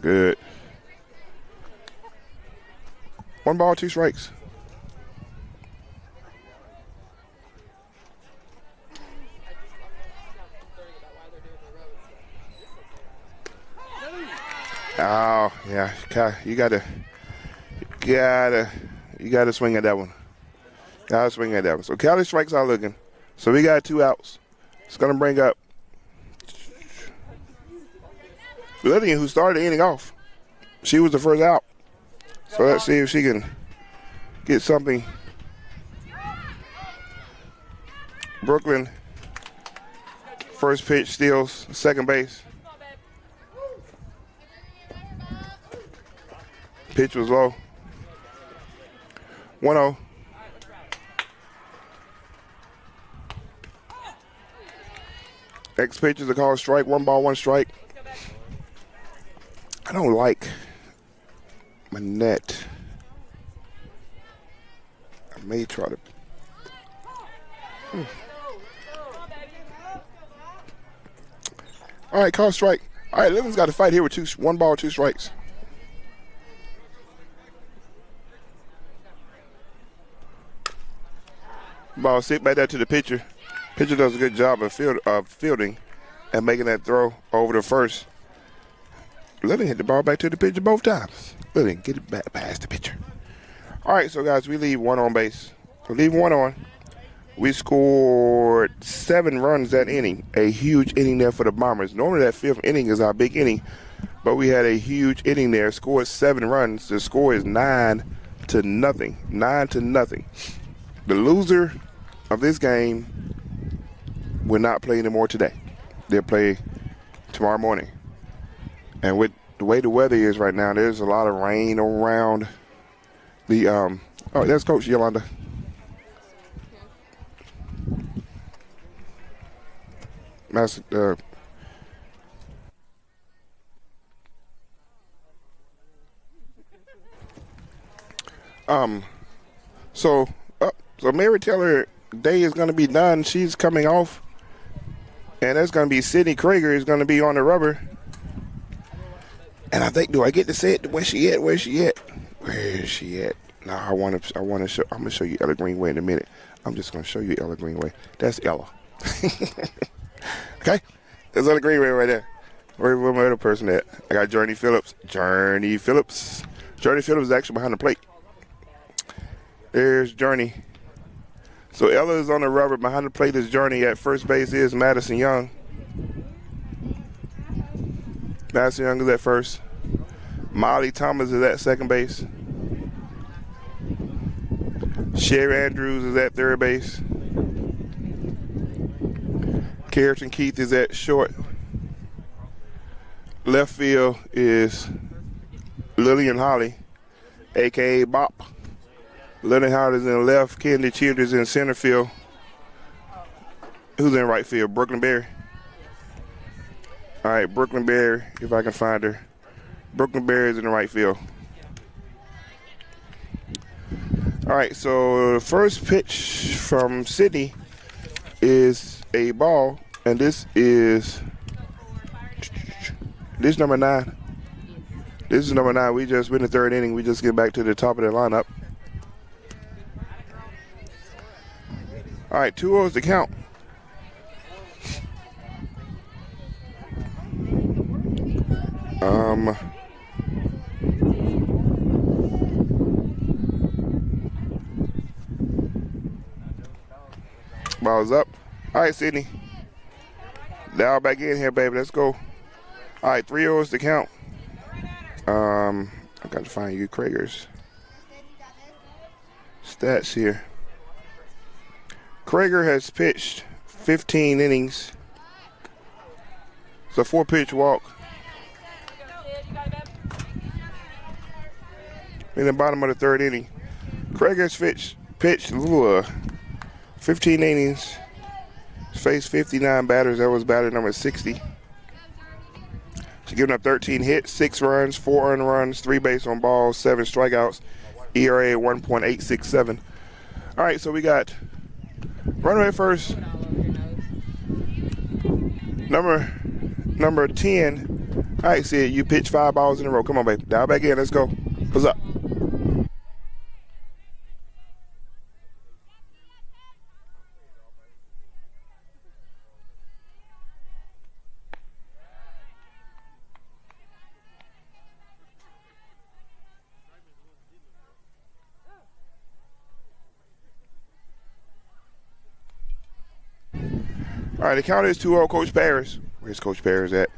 Good. 1 ball, 2 strikes. Oh, yeah. You gotta swing at that one. Gotta swing at that one. So Callie strikes out looking. So we got 2 outs. It's gonna bring up Lillian, who started the inning off. She was the first out. So let's see if she can get something. Brooklyn, first pitch, steals, second base. Pitch was low. 1-0. Next pitch is a called strike. 1 ball, 1 strike. I don't like Manette. I may try to. All right, called strike. All right, Living's got to fight here with 1 ball, 2 strikes. Ball sit back there to the pitcher. Pitcher does a good job of fielding and making that throw over to first. Living hit the ball back to the pitcher both times. Living get it back past the pitcher. All right, so guys, we leave 1 on base. We leave 1 on. We scored 7 runs that inning. A huge inning there for the Bombers. Normally that 5th inning is our big inning, but we had a huge inning there. Scored 7 runs. The score is 9-0. 9-0. The loser of this game will not play anymore today. They'll play tomorrow morning. And with the way the weather is right now, there's a lot of rain around the oh, there's Coach Yolanda. So Mary Taylor Day is going to be done. She's coming off. And that's going to be Sydney Krager is going to be on the rubber. And I think, do I get to say it? Where she at? Where is she at? No, I want to show. I'm going to show you Ella Greenway in a minute. I'm just going to show you Ella Greenway. That's Ella. Okay? There's Ella Greenway right there. Where my other person at? I got Journey Phillips. Journey Phillips is actually behind the plate. There's Journey. So Ella is on the rubber. Behind the plate is Journey. At first base is Madison Young. Madison Young is at first. Molly Thomas is at second base. Sherry Andrews is at third base. Carrington Keith is at short. Left field is Lillian Holly, a.k.a. Bop. Lillian Holly is in left. Kendi Childers in center field. Who's in right field? Brooklyn Berry. All right, Brooklyn Berry, if I can find her. Brooklyn Berry is in the right field. All right, so the first pitch from Sydney is a ball, and this is number 9. This is number 9. We're in the third inning. We just get back to the top of the lineup. All right, 2-0 is the count. Ball's up. All right, Sydney. Dial back in here, baby. Let's go. All right, 3-0 is the count. I got to find you Krager's stats here. Krager has pitched 15 innings. It's a 4-pitch walk. In the bottom of the third inning. Krager's pitched 15 innings. Faced 59 batters. That was batter number 60. She's given up 13 hits, 6 runs, 4 earned runs, 3 base on balls, 7 strikeouts, ERA 1.867. All right, so we got runner at first. Number 10. All right, Sid, you pitched 5 balls in a row. Come on, baby. Dial back in. Let's go. What's up? All right, the count is 2-0, Coach Paris. Where's Coach Paris at?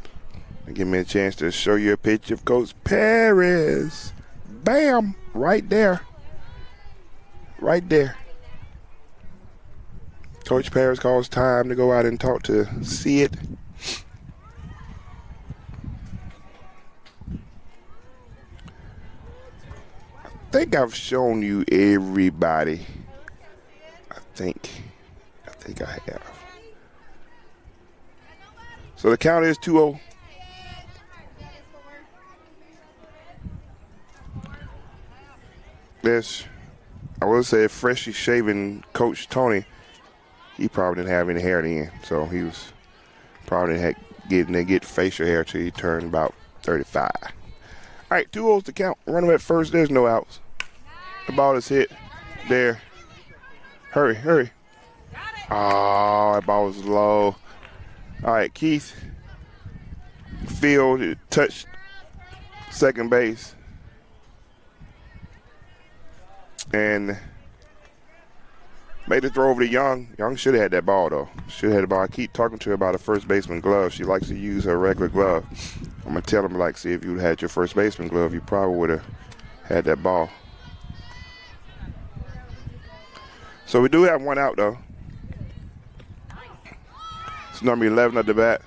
Give me a chance to show you a pitch of Coach Paris. Bam! Right there. Right there. Coach Paris calls time to go out and talk to Sid. I think I've shown you everybody. I think I have. So the count is 2-0. I will say, freshly shaven Coach Tony, he probably didn't have any hair then, so he was probably didn't get facial hair till he turned about 35. All right, 2-0's the count. Runner at first, there's no outs. The ball is hit there. Hurry. Oh, that ball was low. All right, Keith Field touched second base and made the throw over to Young. Young should have had that ball, though. Should have had the ball. I keep talking to her about a first baseman glove. She likes to use her regular glove. I'm going to tell him, see if you had your first baseman glove, you probably would have had that ball. So we do have one out, though. It's number 11 at the bat.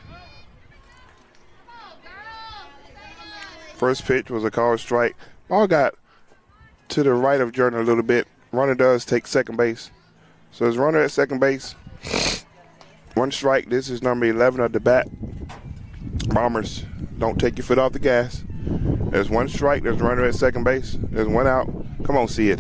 First pitch was a called strike. Ball got to the right of Jordan a little bit. Runner does take second base. So there's runner at second base. One strike. This is number 11 at the bat. Bombers, don't take your foot off the gas. There's one strike. There's runner at second base. There's one out. Come on, see it.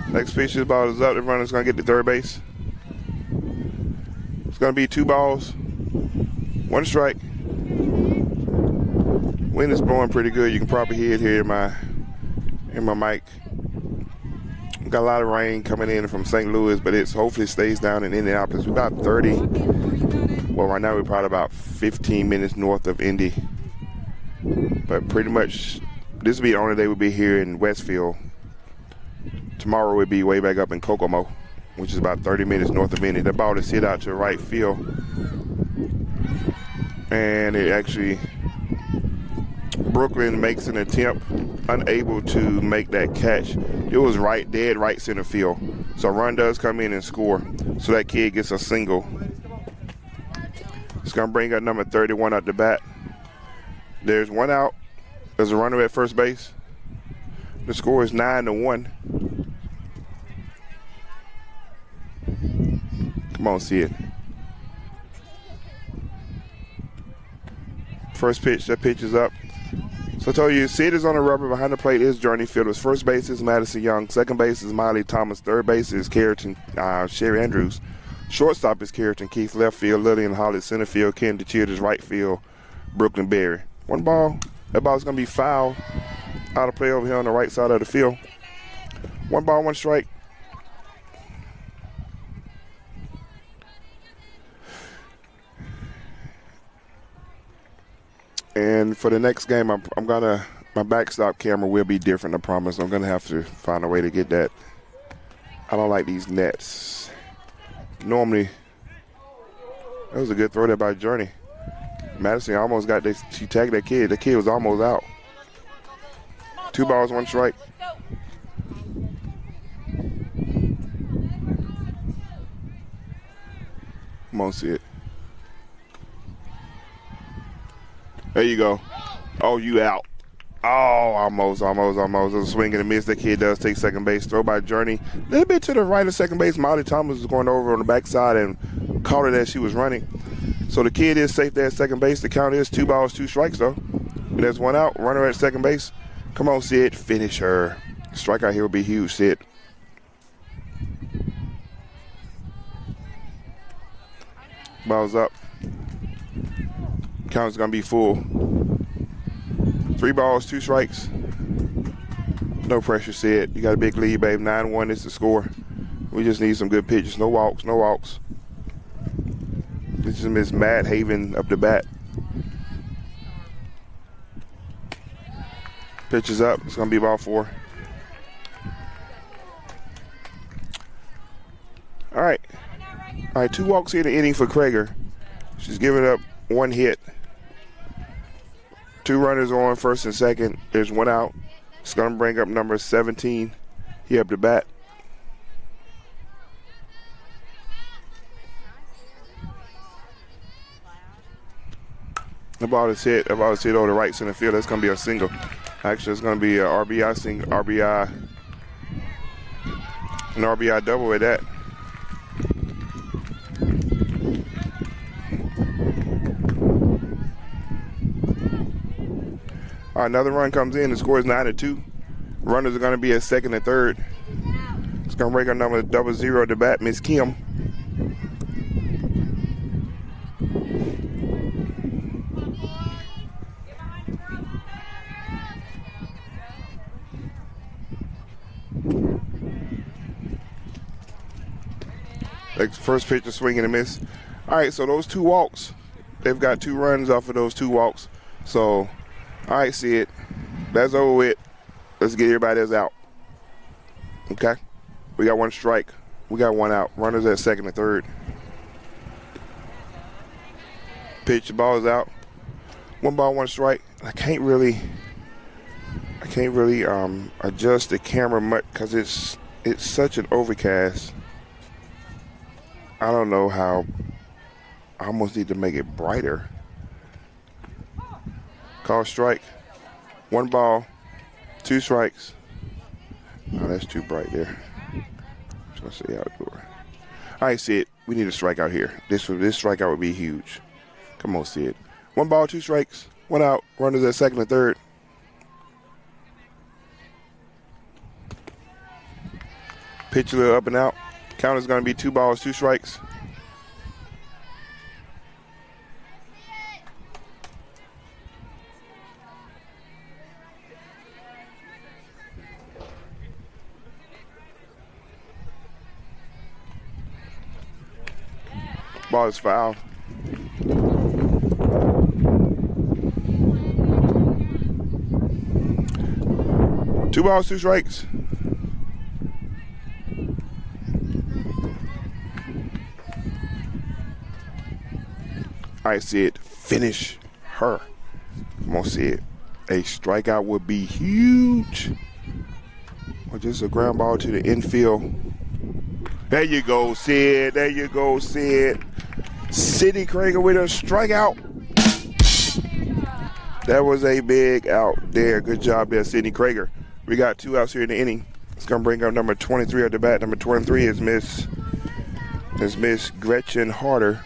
Next pitch, this ball is up. The runner's going to get to third base. It's going to be 2 balls, 1 strike. Wind is blowing pretty good. You can probably hear it here in my mic. Got a lot of rain coming in from St. Louis, but it's hopefully stays down in Indianapolis. We're about 30. Well, right now we're probably about 15 minutes north of Indy. But pretty much, this will be the only day we'll be here in Westfield. Tomorrow we'll be way back up in Kokomo, which is about 30 minutes north of Indy. The ball is hit out to right field. And it actually, Brooklyn makes an attempt, unable to make that catch. It was dead right center field. So a run does come in and score. So that kid gets a single. It's going to bring up number 31 at the bat. There's one out. There's a runner at first base. The score is 9-1. Come on, Sid. First pitch, that pitch is up. So I told you, Sid is on the rubber. Behind the plate is Journey Fields. First base is Madison Young. Second base is Miley Thomas. Third base is Carrington, Sherry Andrews. Shortstop is Carrington Keith. Left field, Lillian Holly. Center field, Ken DeChilders. Right field, Brooklyn Berry. One ball. That ball's going to be fouled. Out of play over here on the right side of the field. One ball, one strike. And for the next game, my backstop camera will be different, I promise. I'm gonna have to find a way to get that. I don't like these nets. Normally, that was a good throw there by Journey. Madison almost got this. She tagged that kid. The kid was almost out. 2 balls, 1 strike. Come on, Sid. There you go. Oh, you out. Oh, almost. It was a swing and a miss. That kid does take second base. Throw by Journey. A little bit to the right of second base. Molly Thomas was going over on the backside and caught it as she was running. So the kid is safe there at second base. The count is 2 balls, 2 strikes, though. And there's one out. Runner at second base. Come on, Sid. Finish her. Strikeout here will be huge, Sid. Ball's up. Count is going to be full. 3 balls, 2 strikes. No pressure, Sid. You got a big lead, babe. 9-1 is the score. We just need some good pitches. No walks, no walks. This is Miss Matt Haven up the bat. Pitch is up. It's going to be ball 4. All right. 2 walks here in the inning for Krager. She's giving up 1 hit. 2 runners on first and second. There's 1 out. It's going to bring up number 17 here up the bat. The ball is hit. The ball is hit over the right center field. That's going to be a single. Actually, it's going to be an RBI double at that. Another run comes in. The score is 9-2. Runners are going to be at second and third. It's going to break our number 00 to bat, Miss Kim. First pitch, a swing and a miss. All right, so those 2 walks, they've got 2 runs off of those 2 walks. So, all right, Sid, that's over with. Let's get everybody else out. Okay? We got 1 strike. We got 1 out. Runners at second and third. Pitch, the ball is out. 1 ball, 1 strike. I can't really adjust the camera much because it's such an overcast. I don't know how. I almost need to make it brighter. Call strike. 1 ball, 2 strikes. Oh, that's too bright there. Let's say outdoor. All right, Sid. We need a strikeout here. This strikeout would be huge. Come on, Sid. 1 ball, 2 strikes. 1 out. Runners at second and third. Pitch a little up and out. Count is going to be 2 balls, 2 strikes. Ball is foul. 2 balls, 2 strikes. All right, Sid, finish her. Come on, Sid. A strikeout would be huge. Or just a ground ball to the infield. There you go, Sid. There you go, Sid. Sidney Krager with a strikeout. That was a big out there. Good job there, Sidney Krager. We got 2 outs here in the inning. It's going to bring up number 23 at the bat. Number 23 is Miss Gretchen Harder.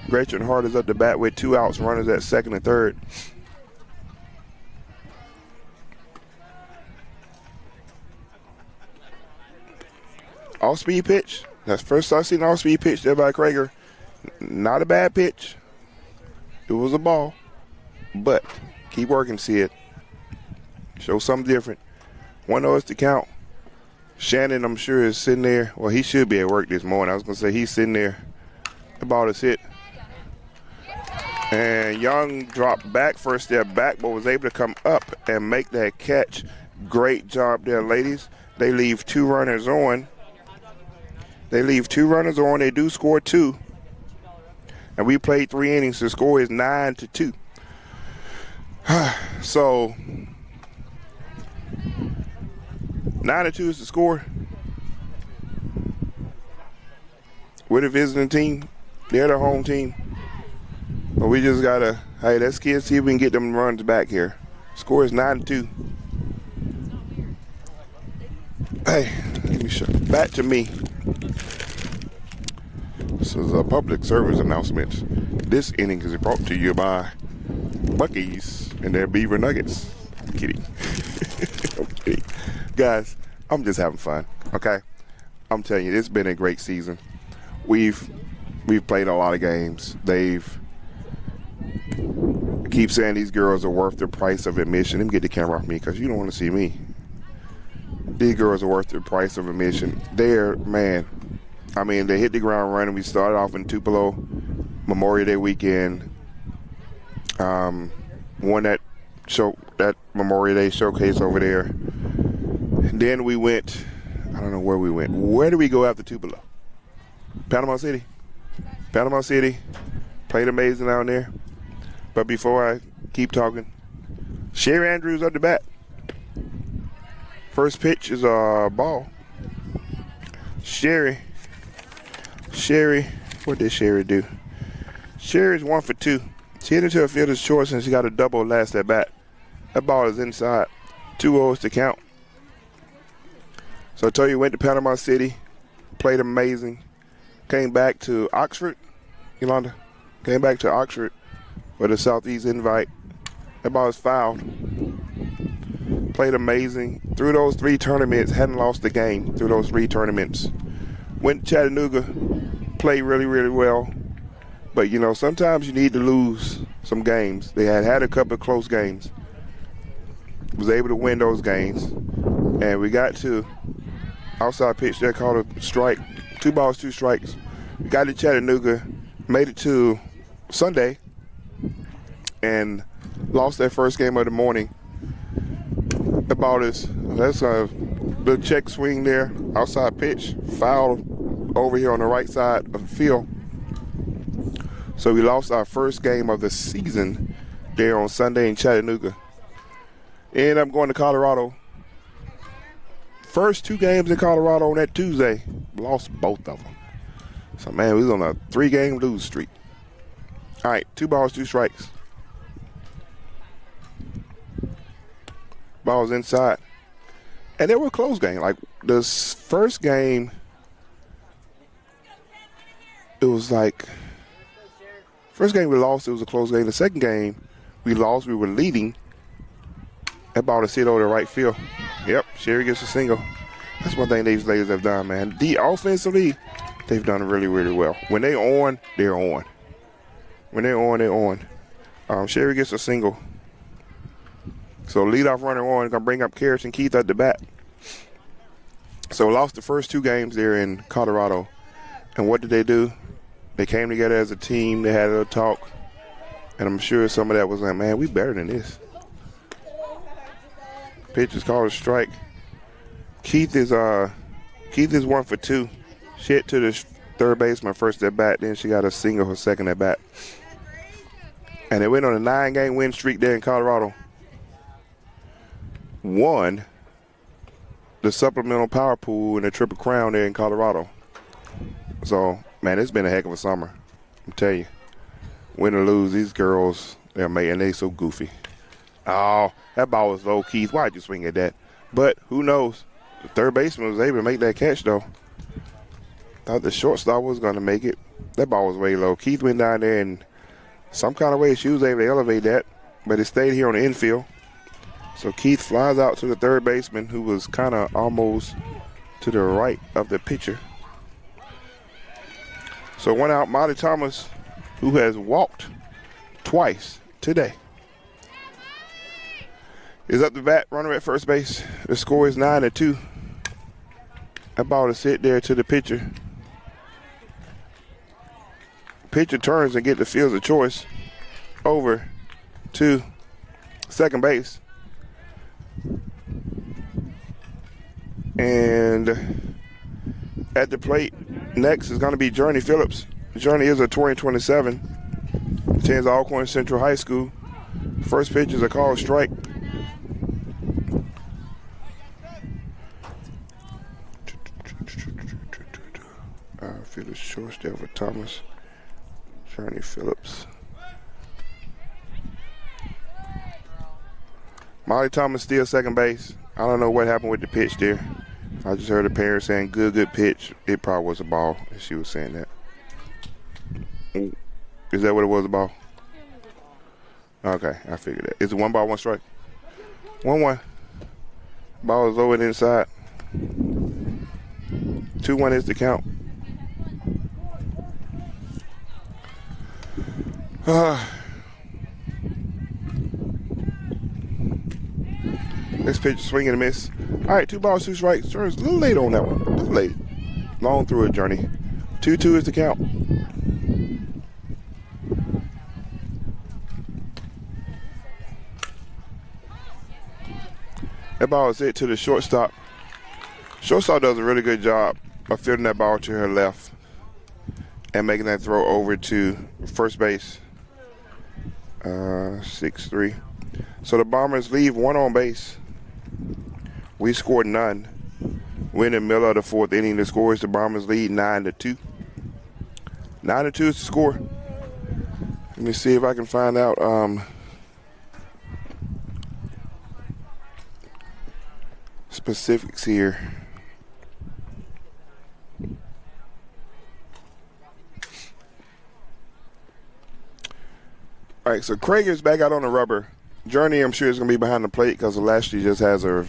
Gretchen Harder's up the bat with 2 outs, runners at second and third. Off-speed pitch. That's first I've seen off-speed pitch there by Krager. Not a bad pitch. It was a ball. But keep working, Sid. Show something different. 1-0 is the count. Shannon, I'm sure, is sitting there. Well, he should be at work this morning. I was going to say he's sitting there. The ball is hit. And Young dropped back, first step back, but was able to come up and make that catch. Great job there, ladies. They leave 2 runners on. They leave 2 runners on. They do score 2. And we played 3 innings. The score is 9-2. So 9-2 is the score. We're the visiting team. They're the home team. But we just gotta, hey, let's see if we can get them runs back here. Score is 9-2. Hey, let me show. Back to me. This is a public service announcement. This inning is brought to you by Buc-ee's and their Beaver Nuggets. I'm kidding. I'm kidding. Guys, I'm just having fun, okay? I'm telling you, it's been a great season. We've played a lot of games. Keep saying these girls are worth the price of admission. Let me get the camera off me because you don't want to see me. These girls are worth the price of admission. They're, man, I mean, they hit the ground running. We started off in Tupelo Memorial Day weekend. Won that Memorial Day showcase over there. And then we went, I don't know where we went. Where did we go after Tupelo? Panama City. Panama City. Played amazing down there. But before I keep talking, Sherry Andrews up the bat. First pitch is a ball. Sherry, what did Sherry do? Sherry's 1 for 2. She hit into a fielder's choice and she got a double last at bat. That ball is inside. 2-0 to count. So I told you, went to Panama City, played amazing. Came back to Oxford, Yolanda. Came back to Oxford for the Southeast invite. That ball is fouled. Played amazing. Through those 3 tournaments, hadn't lost a game through those 3 tournaments. Went to Chattanooga, played really, really well. But, you know, sometimes you need to lose some games. They had a couple of close games. Was able to win those games. And we got to outside pitch there, called a strike. 2 balls, 2 strikes. We got to Chattanooga, made it to Sunday, and lost that first game of the morning. That's a little check swing there, outside pitch, foul over here on the right side of the field. So we lost our first game of the season there on Sunday in Chattanooga. Ended up going to Colorado. First 2 games in Colorado on that Tuesday, lost both of them. So, man, we was on a 3-game lose streak. All right, 2 balls, 2 strikes. Balls inside. And they were a close game. Like, this first game, it was like, first game we lost, it was a close game. The second game, we lost, we were leading. That ball is hit over the right field. Yep, Sherry gets a single. That's one thing these ladies have done, man. Offensively, they've done really, really well. When they're on, they're on. When they're on, they're on. Sherry gets a single. So leadoff runner on, going to bring up Carrington Keith at the bat. So lost the first 2 games there in Colorado. And what did they do? They came together as a team. They had a little talk. And I'm sure some of that was like, man, we better than this. Pitch is called a strike. Keith is 1 for 2. She hit to the third baseman first at bat, then she got a single her second at bat. And they went on a 9-game win streak there in Colorado. Won the supplemental power pool in the Triple Crown there in Colorado. So, man, it's been a heck of a summer. I'm telling you. Win or lose, these girls, and they so goofy. Oh, that ball was low, Keith. Why'd you swing at that? But who knows? The third baseman was able to make that catch, though. Thought the shortstop was going to make it. That ball was way low. Keith went down there and some kind of way she was able to elevate that, but it stayed here on the infield. So Keith flies out to the third baseman, who was kind of almost to the right of the pitcher. So 1 out, Molly Thomas, who has walked twice today, is up the bat, runner at first base. The score is 9-2. That ball is hit there to the pitcher. Pitcher turns and get the field of choice over to second base. And at the plate next is going to be Journey Phillips. Journey is a 2027. Attends Alcorn Central High School. First pitch is a called strike. Field of choice there for Thomas. Journey Phillips. Molly Thomas still second base. I don't know what happened with the pitch there. I just heard the parents saying good pitch. It probably was a ball, and she was saying that. Ooh. Is that what it was, a ball? Okay, I figured that. Is it 1 ball, 1 strike? 1-1. Ball is over and inside. 2-1 is the count. This pitch, swing and a miss. All right, 2 balls, 2 strikes. Journey's a little late on that one. A little late. Long through it, Journey. 2-2 is the count. That ball is hit to the shortstop. Shortstop does a really good job of fielding that ball to her left and making that throw over to first base. 6-3. So the Bombers leave 1 on base. We scored none. We're in the middle of the 4th inning. The score is the Bombers lead 9-2. 9-2 is the score. Let me see if I can find out specifics here. All right, so Craig is back out on the rubber. Journey, I'm sure, is going to be behind the plate because Lashley just has her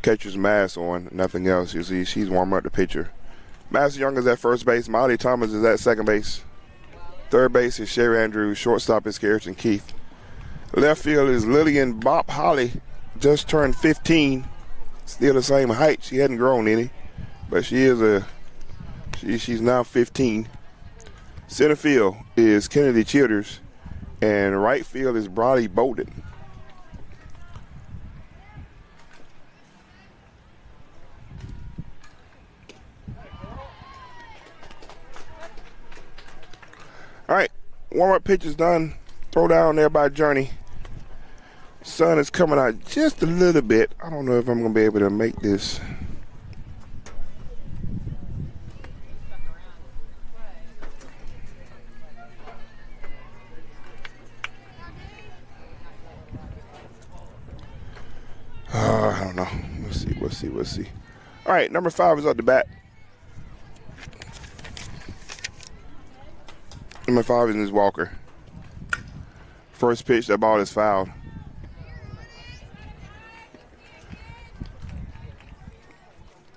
catcher's mask on, nothing else. You see, she's warming up the pitcher. Madison Young is at first base. Molly Thomas is at second base. Third base is Sherry Andrews. Shortstop is Garrison Keith. Left field is Lillian Bob Holly, just turned 15. Still the same height. She hadn't grown any, but she's now 15. Center field is Kennedy Childers, and right field is Brodie Bolden. All right, warm-up pitch is done. Throw down there by Journey. Sun is coming out just a little bit. I don't know if I'm going to be able to make this. I don't know. We'll see. All right, number 5 is up the bat. Number 5 is Ms. Walker. First pitch, that ball is fouled.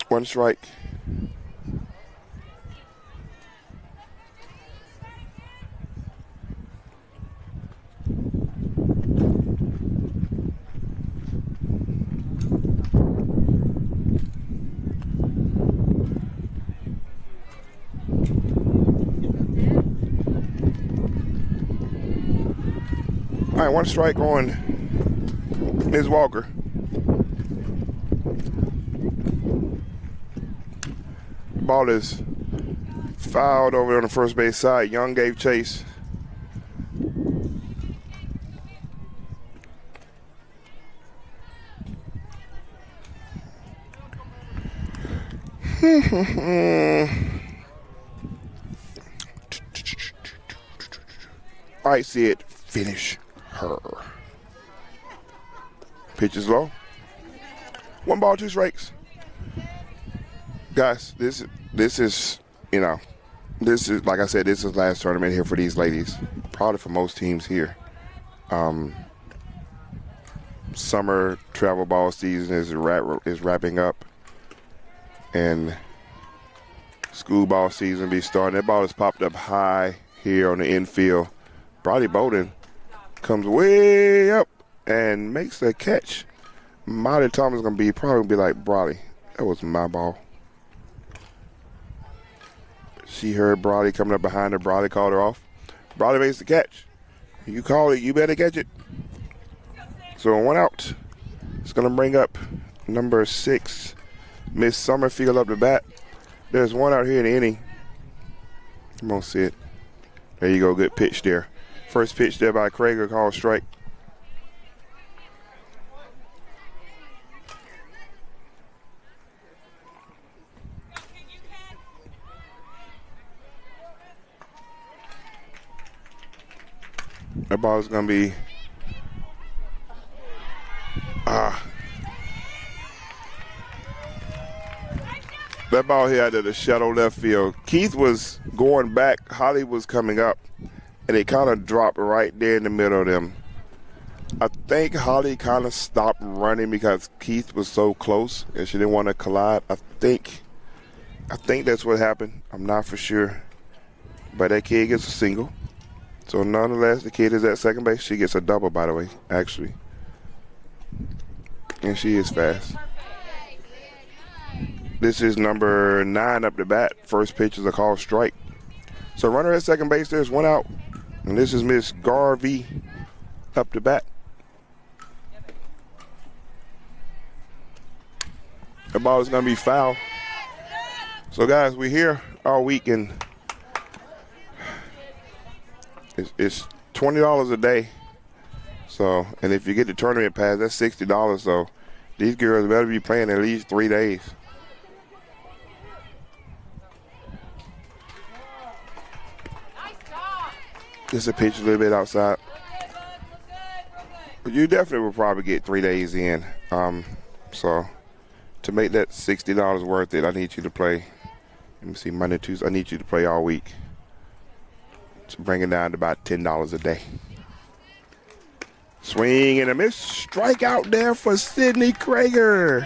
One strike. All right, one strike on Ms. Walker. Ball is fouled over on the first base side. Young gave chase. I see it. Finish her. Pitch is low. 1 ball, 2 strikes. Guys, this is, you know, this is, like I said, this is the last tournament here for these ladies. Probably for most teams here. Summer travel ball season is wrapping up. And school ball season be starting. That ball has popped up high here on the infield. Brodie Bowden comes way up and makes a catch. Molly Thomas is going to probably be like, Brodie, that was my ball. She heard Brodie coming up behind her. Brodie called her off. Brodie makes the catch. You call it, you better catch it. So 1 out. It's going to bring up number 6, Miss Summerfield up the bat. There's 1 out here in the inning. I'm going to see it. There you go. Good pitch there. First pitch there by Krager, called strike. That ball is going to be that ball here out of the shadow left field. Keith was going back. Holly was coming up. And it kind of dropped right there in the middle of them. I think Holly kind of stopped running because Keith was so close and she didn't want to collide. I think that's what happened. I'm not for sure. But that kid gets a single. So nonetheless, the kid is at second base. She gets a double, by the way, actually. And she is fast. This is number 9 up the bat. First pitch is a called strike. So runner at second base, there's 1 out. And this is Miss Garvey up the bat. The ball is going to be foul. So, guys, we're here all week, and it's $20 a day. So, and if you get the tournament pass, that's $60. So, these girls better be playing at least 3 days. Just a pitch a little bit outside. But you definitely will probably get 3 days in. So to make that $60 worth it, I need you to play. Let me see, Monday, Tuesday. I need you to play all week. To bring it down to about $10 a day. Swing and a miss. Strike out there for Sydney Krager.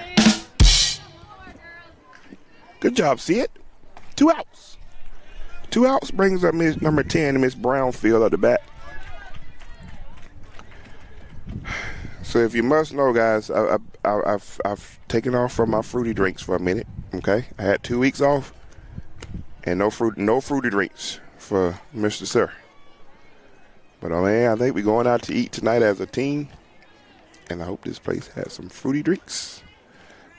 Good job, see it? 2 outs. 2 outs brings up Miss number 10, Miss Brownfield at the bat. So if you must know, guys, I've taken off from my fruity drinks for a minute. Okay, I had 2 weeks off, and no fruity drinks for Mr. Sir. But man, I think we're going out to eat tonight as a team, and I hope this place has some fruity drinks.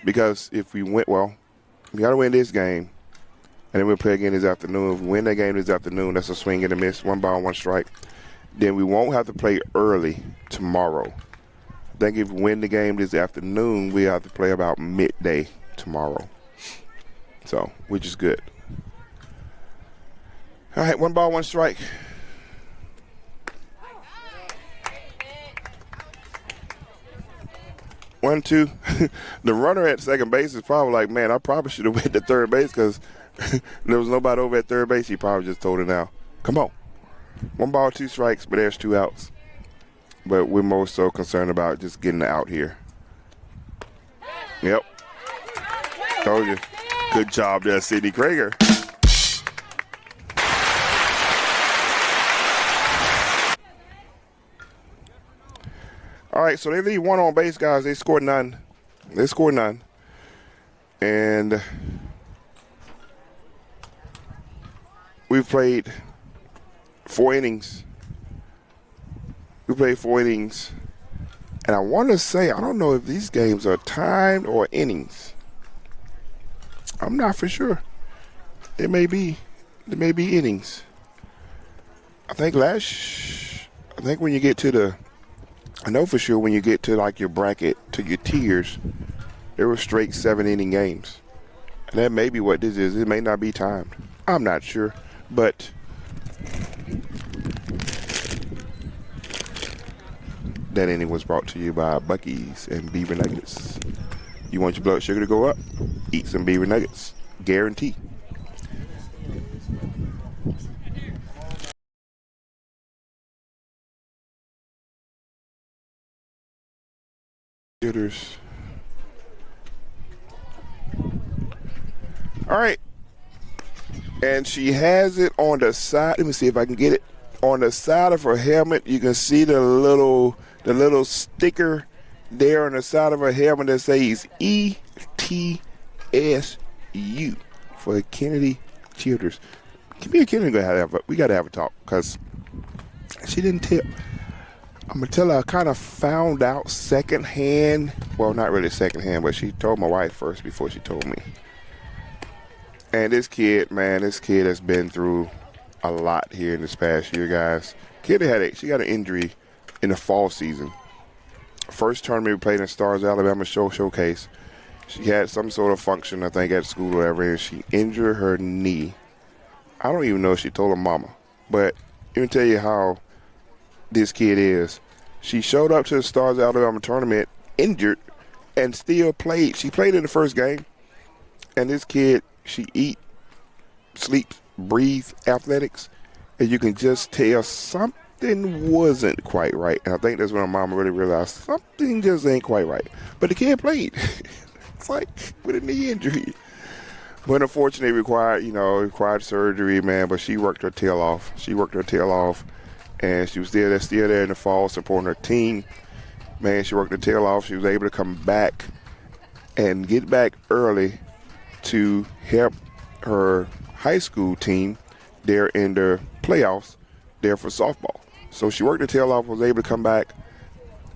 Because if we win, well, we got to win this game. And then we'll play again this afternoon. If we win that game this afternoon, that's a swing and a miss, 1 ball, 1 strike. Then we won't have to play early tomorrow. I think if we win the game this afternoon, we have to play about midday tomorrow. So, which is good. All right, 1 ball, 1 strike. One, two. The runner at second base is probably like, man, I probably should have went to third base because there was nobody over at third base. He probably just told her now, come on. 1 ball, 2 strikes, but there's 2 outs. But we're more so concerned about just getting the out here. Yep. Told you. Good job there, Sydney Krager. All right, so they leave 1 on base, guys. They scored none. And we've played 4 innings. And I want to say, I don't know if these games are timed or innings. I'm not for sure. There may be innings. I think when you get to I know for sure when you get to like your bracket, to your tiers, there were straight 7-inning games. And that may be what this is. It may not be timed. I'm not sure. But that inning was brought to you by Buc-ee's and Beaver Nuggets. You want your blood sugar to go up? Eat some Beaver Nuggets. Guarantee. Hitters. All right. And she has it on the side. Let me see if I can get it. On the side of her helmet, you can see the little sticker there on the side of her helmet that says ETSU for Kennedy Childers. Me and Kennedy we gotta have a talk because she didn't tell. I'm gonna tell her I kind of found out secondhand. Well, not really secondhand, but she told my wife first before she told me. And this kid has been through a lot here in this past year, guys. She got an injury in the fall season. First tournament we played in Stars Alabama Showcase. She had some sort of function, I think, at school or whatever, and she injured her knee. I don't even know if she told her mama, but let me tell you how this kid is. She showed up to the Stars Alabama tournament injured and still played. She played in the first game, and this kid, she eat, sleep, breathe athletics, and you can just tell something wasn't quite right. And I think that's when her mama really realized something just ain't quite right. But the kid played. It's like with a knee injury. But unfortunately required surgery, man, but she worked her tail off. And she was still there in the fall supporting her team. Man, she worked her tail off. She was able to come back and get back early to help her high school team there in the playoffs there for softball. So she worked her tail off, was able to come back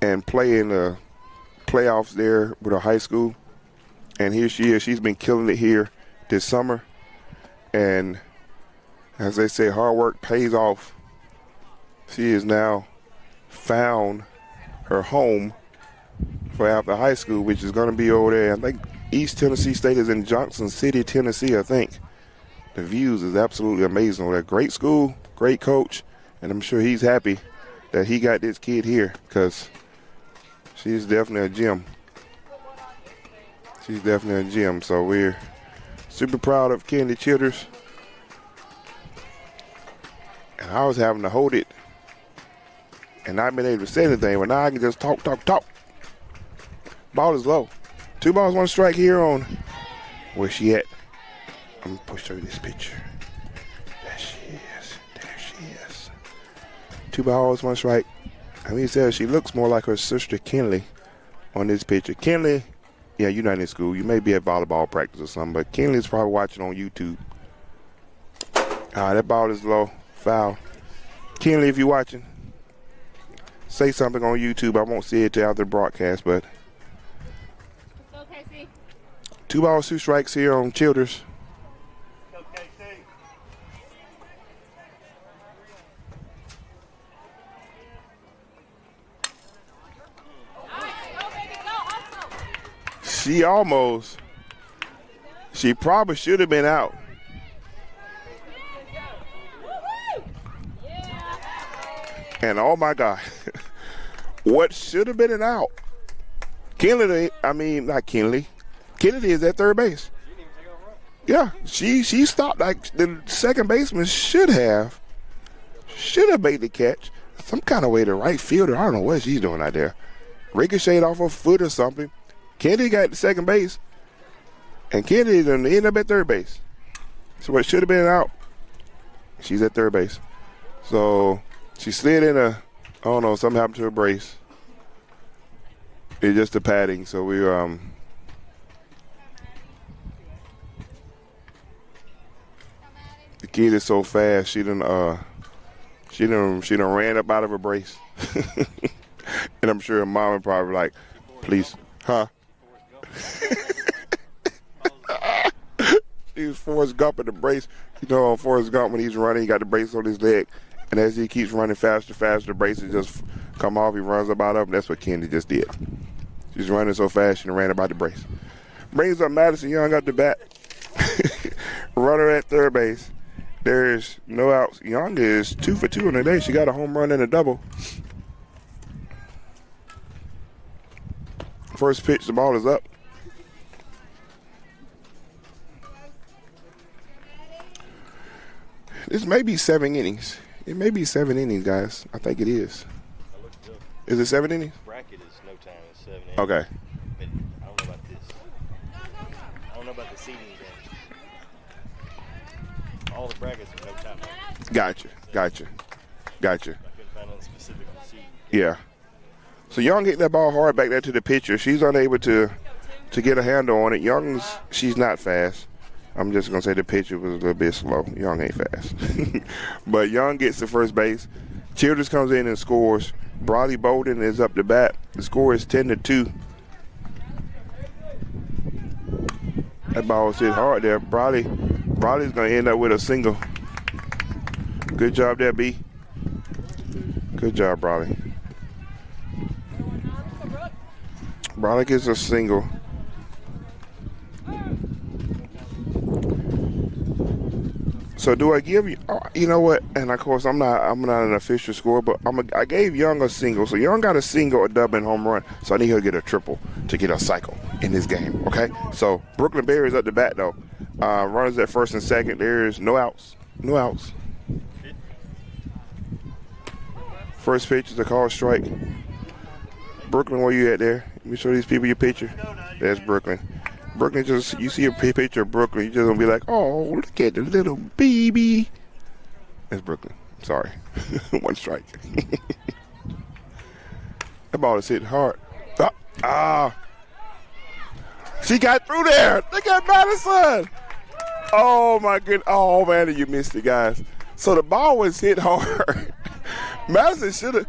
and play in the playoffs there with her high school. And here she is. She's been killing it here this summer. And as they say, hard work pays off. She has now found her home for after high school, which is going to be over there. I think East Tennessee State is in Johnson City, Tennessee, I think. The views is absolutely amazing over there. Great school, great coach, and I'm sure he's happy that he got this kid here because she's definitely a gem. So we're super proud of Kennedy Childers. And I was having to hold it and not being able to say anything, but now I can just talk. Ball is low. 2 balls, 1 strike here on where she at. I'm going to push her this picture. There she is. 2 balls, 1 strike. I mean, she looks more like her sister Kenley on this picture. Kenley, yeah, you're not in school. You may be at volleyball practice or something, but Kenley's probably watching on YouTube. That ball is low. Foul. Kenley, if you're watching, say something on YouTube. I won't see it till after the broadcast, but 2 balls, 2 strikes here on Childers. She probably should have been out. And oh my God, what should have been an out? Kennedy is at third base. Yeah, she stopped like the second baseman should have made the catch. Some kind of way the right fielder, I don't know what she's doing out there. Ricocheted off her foot or something. Kennedy got to second base, and Kennedy ended up at third base. So what should have been out, she's at third base. So she slid in I don't know, something happened to her brace. It's just the padding, so we the kid is so fast, she done ran up out of her brace. And I'm sure her mom probably like, please, huh? He was Forrest Gump in the brace. You know, on Forrest Gump, when he's running, he got the brace on his leg. And as he keeps running faster, the braces just come off. He runs about up, and that's what Kendi just did. She's running so fast, she ran about the brace. Brings up Madison Young up the bat. Runner at third base. There's no outs. Young is 2 for 2 on the day. She got a home run and a double. First pitch, the ball is up. This may be 7 innings. It may be 7 innings, guys. I think it is. Is it 7 innings? Bracket is no time. It's 7 innings. Okay. But I don't know about this. I don't know about the seeding game. All the brackets are no time. Gotcha. I couldn't find nothing specific on seeding. Yeah. So Young hit that ball hard back there to the pitcher. She's unable to get a handle on it. She's not fast. I'm just going to say the pitcher was a little bit slow. Young ain't fast. But Young gets to first base. Childress comes in and scores. Briley Bolden is up to bat. The score is 10-2. That ball was hit hard there. Briley's going to end up with a single. Good job there, B. Good job, Briley. Briley gets a single. So do I give you? You know what? And of course, I'm not an official score, but I gave Young a single. So Young got a single, a double, and home run. So I need her to get a triple to get a cycle in this game. Okay. So Brooklyn Berry is up the bat though. Runners at first and second. There's no outs. No outs. First pitch is a call strike. Brooklyn, where you at there? Let me show these people your picture. That's Brooklyn. Brooklyn, you see a picture of Brooklyn, you just gonna be like, oh, look at the little baby. That's Brooklyn. Sorry. 1 strike. That ball is hitting hard. She got through there. Look at Madison. Oh my goodness. Oh man, you missed it, guys. So the ball was hit hard. Madison should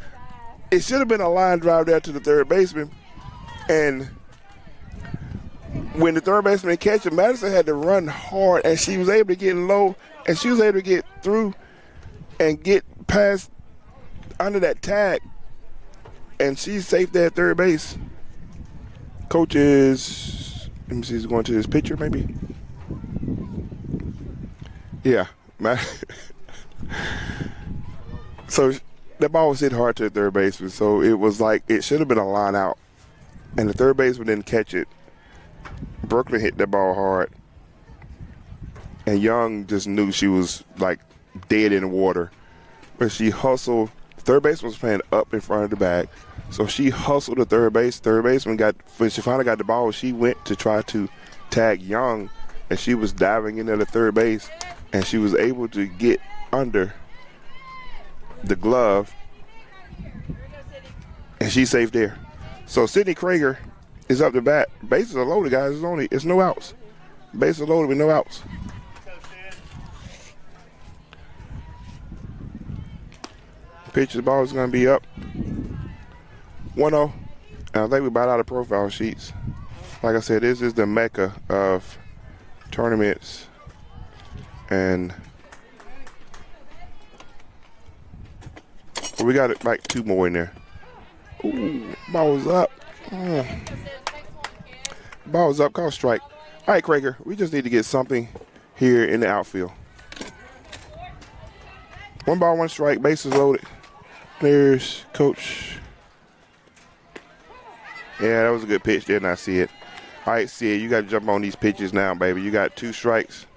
have been a line drive there to the third baseman. And when the third baseman catch it, Madison had to run hard, and she was able to get low, and she was able to get through and get past under that tag, and she's safe there at third base. Coach is, let me see, he's going to his pitcher maybe? Yeah. So that ball was hit hard to the third baseman, so it was like it should have been a line out, and the third baseman didn't catch it. Brooklyn hit that ball hard, and Young just knew she was like dead in the water. But she hustled. Third baseman was playing up in front of the bag, so she hustled the third base. Third baseman when she finally got the ball, she went to try to tag Young, and she was diving into the third base, and she was able to get under the glove, and she's safe there. So Sydney Krager is up to bat. Bases are loaded, guys. It's no outs. Bases are loaded with no outs. Pitch, the ball is going to be up 1-0. And I think we're about out of profile sheets. Like I said, this is the mecca of tournaments. And we got like 2 more in there. Ooh, ball's up. Ball's up, call strike. All right, Krager, we just need to get something here in the outfield. 1 ball, 1 strike, bases loaded. There's Coach. Yeah, that was a good pitch. Didn't I see it? All right, Sid, you got to jump on these pitches now, baby. You got 2 strikes.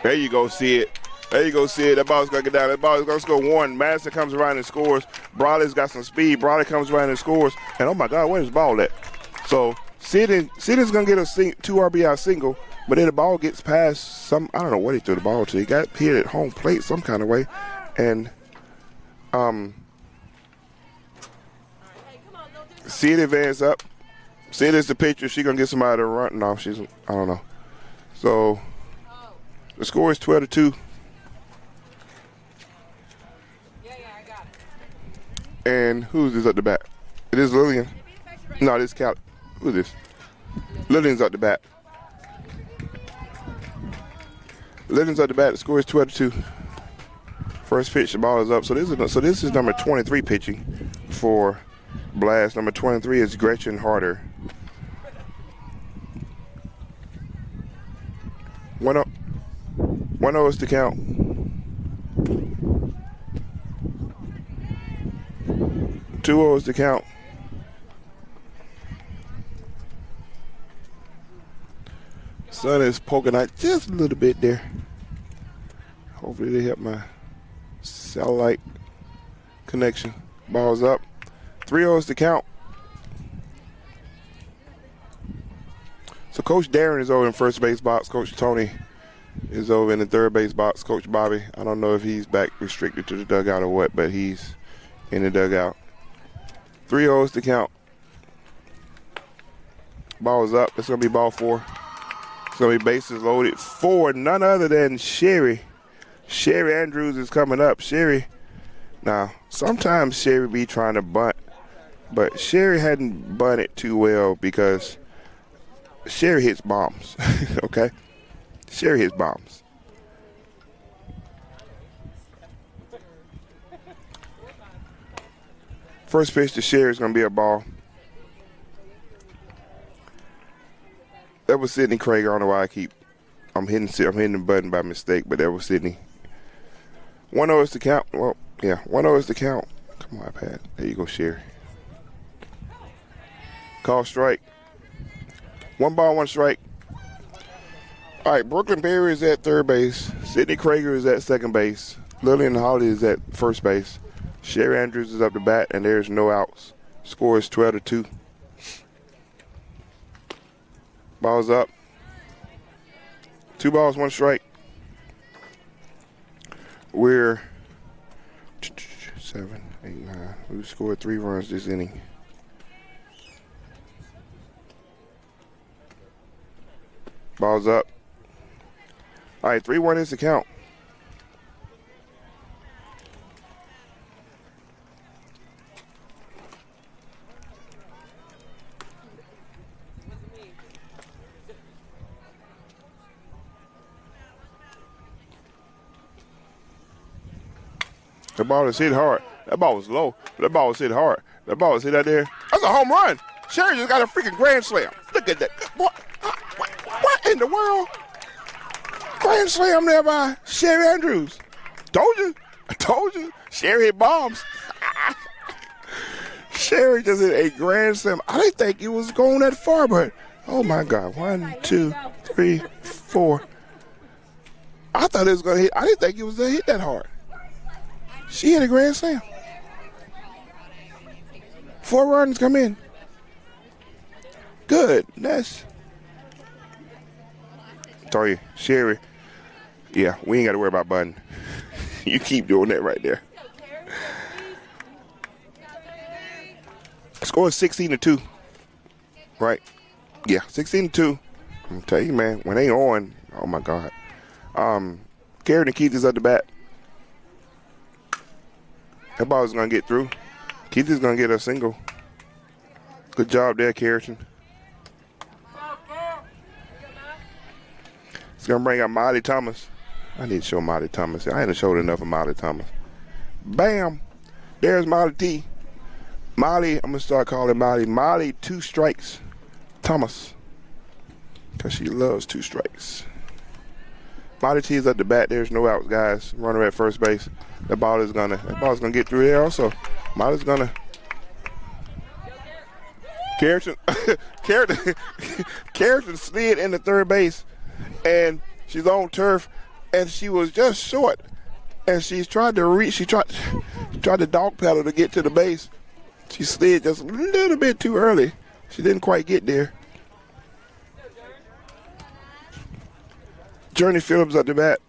There you go, Sid. There you go, Sid. That ball's going to get down. That ball is going to score 1. Madison comes around and scores. Brawley's got some speed. Brawley comes around and scores. And, oh, my God, where's the ball at? So Sid is going to get a 2 RBI single, but then the ball gets past I don't know what he threw the ball to. He got hit at home plate some kind of way. And Sid advance up. Sid is the pitcher. She's going to get somebody to run. No, I don't know. So the score is 12-2. And who's this at the bat? It is Lillian. No, this Cal. Who's this? Lillian's at the bat. Lillian's at the bat. The score is 2-2. First pitch, the ball is up. So this is number 23 pitching for Blast. Number 23 is Gretchen Harder. 1-0. 1-0 is the count. Two 0 is the count. Sun is poking out just a little bit there. Hopefully they help my satellite connection. Ball's up. 3-0 is the count. So Coach Darren is over in first base box. Coach Tony is over in the third base box. Coach Bobby, I don't know if he's back restricted to the dugout or what, but he's in the dugout. 3-0 is the count. Ball is up. It's going to be ball 4. It's going to be bases loaded for none other than Sherry. Sherry Andrews is coming up. Sherry, now, sometimes Sherry be trying to bunt, but Sherry hadn't bunted too well because Sherry hits bombs, okay? Sherry hits bombs. First pitch to Sherry is going to be a ball. That was Sydney Craig. I don't know why I'm hitting the button by mistake, but that was Sydney. 1-0 is the count. Well, yeah, 1-0 is the count. Come on, iPad. There you go, Sherry. Call strike. 1 ball, 1 strike. All right, Brooklyn Berry is at third base. Sydney Krager is at second base. Lillian Holly is at first base. Sherry Andrews is up to bat, and there's no outs. Score is 12-2. Ball's up. 2 balls, 1 strike. We're 7, 8, 9. We scored 3 runs this inning. Ball's up. All right, 3-1 is the count. The ball is hit hard. That ball was low. That ball was hit hard. That ball was hit out there. That's a home run. Sherry just got a freaking grand slam. Look at that. What in the world? Grand slam there by Sherry Andrews. Told you. I told you. Sherry hit bombs. Sherry just hit a grand slam. I didn't think it was going that far, but oh my God. 1, 2, 3, 4. I thought it was going to hit. I didn't think it was going to hit that hard. She hit a grand slam. 4 runs come in. Good. That's. Tell you, Sherry. Yeah, we ain't got to worry about button. You keep doing that right there. Score is 16-2. Right? Yeah, 16-2. I'm telling you, man, when they on, oh my God. Karen and Keith is at the bat. That ball is going to get through. Keith is going to get a single. Good job there, Carrington. It's going to bring out Molly Thomas. I need to show Molly Thomas. I haven't showed enough of Molly Thomas. Bam. There's Molly T. Molly, I'm going to start calling Molly. Molly 2 strikes. Thomas. Because she loves 2 strikes. Molly T is at the bat. There's no outs, guys. Runner at first base. That ball is gonna get through there also. Molly's gonna. Carrington slid into third base, and she's on turf, and she was just short, and she's tried to reach. She tried to dog pedal to get to the base. She slid just a little bit too early. She didn't quite get there. Journey Phillips at the bat.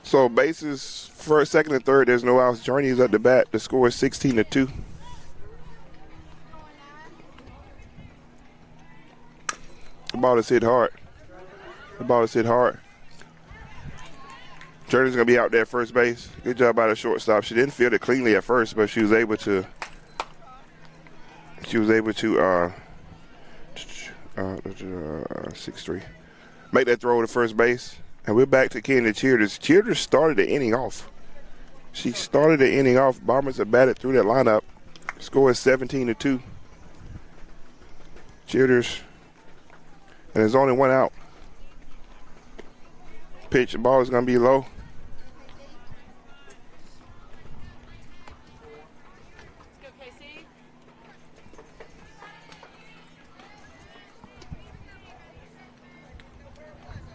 So bases first, second, and third. There's no outs. Journey is at the bat. The score is 16-2. The ball is hit hard. The ball is hit hard. Jordan's gonna be out there at first base. Good job by the shortstop. She didn't field it cleanly at first, but she was able to. She was able to 6-3 make that throw to first base, and we're back to Kennedy Cheerders. Cheerders started the inning off. She started the inning off. Bombers have batted through that lineup. Score is 17-2. Cheerders, and there's only one out. Pitch, the ball is going to be low.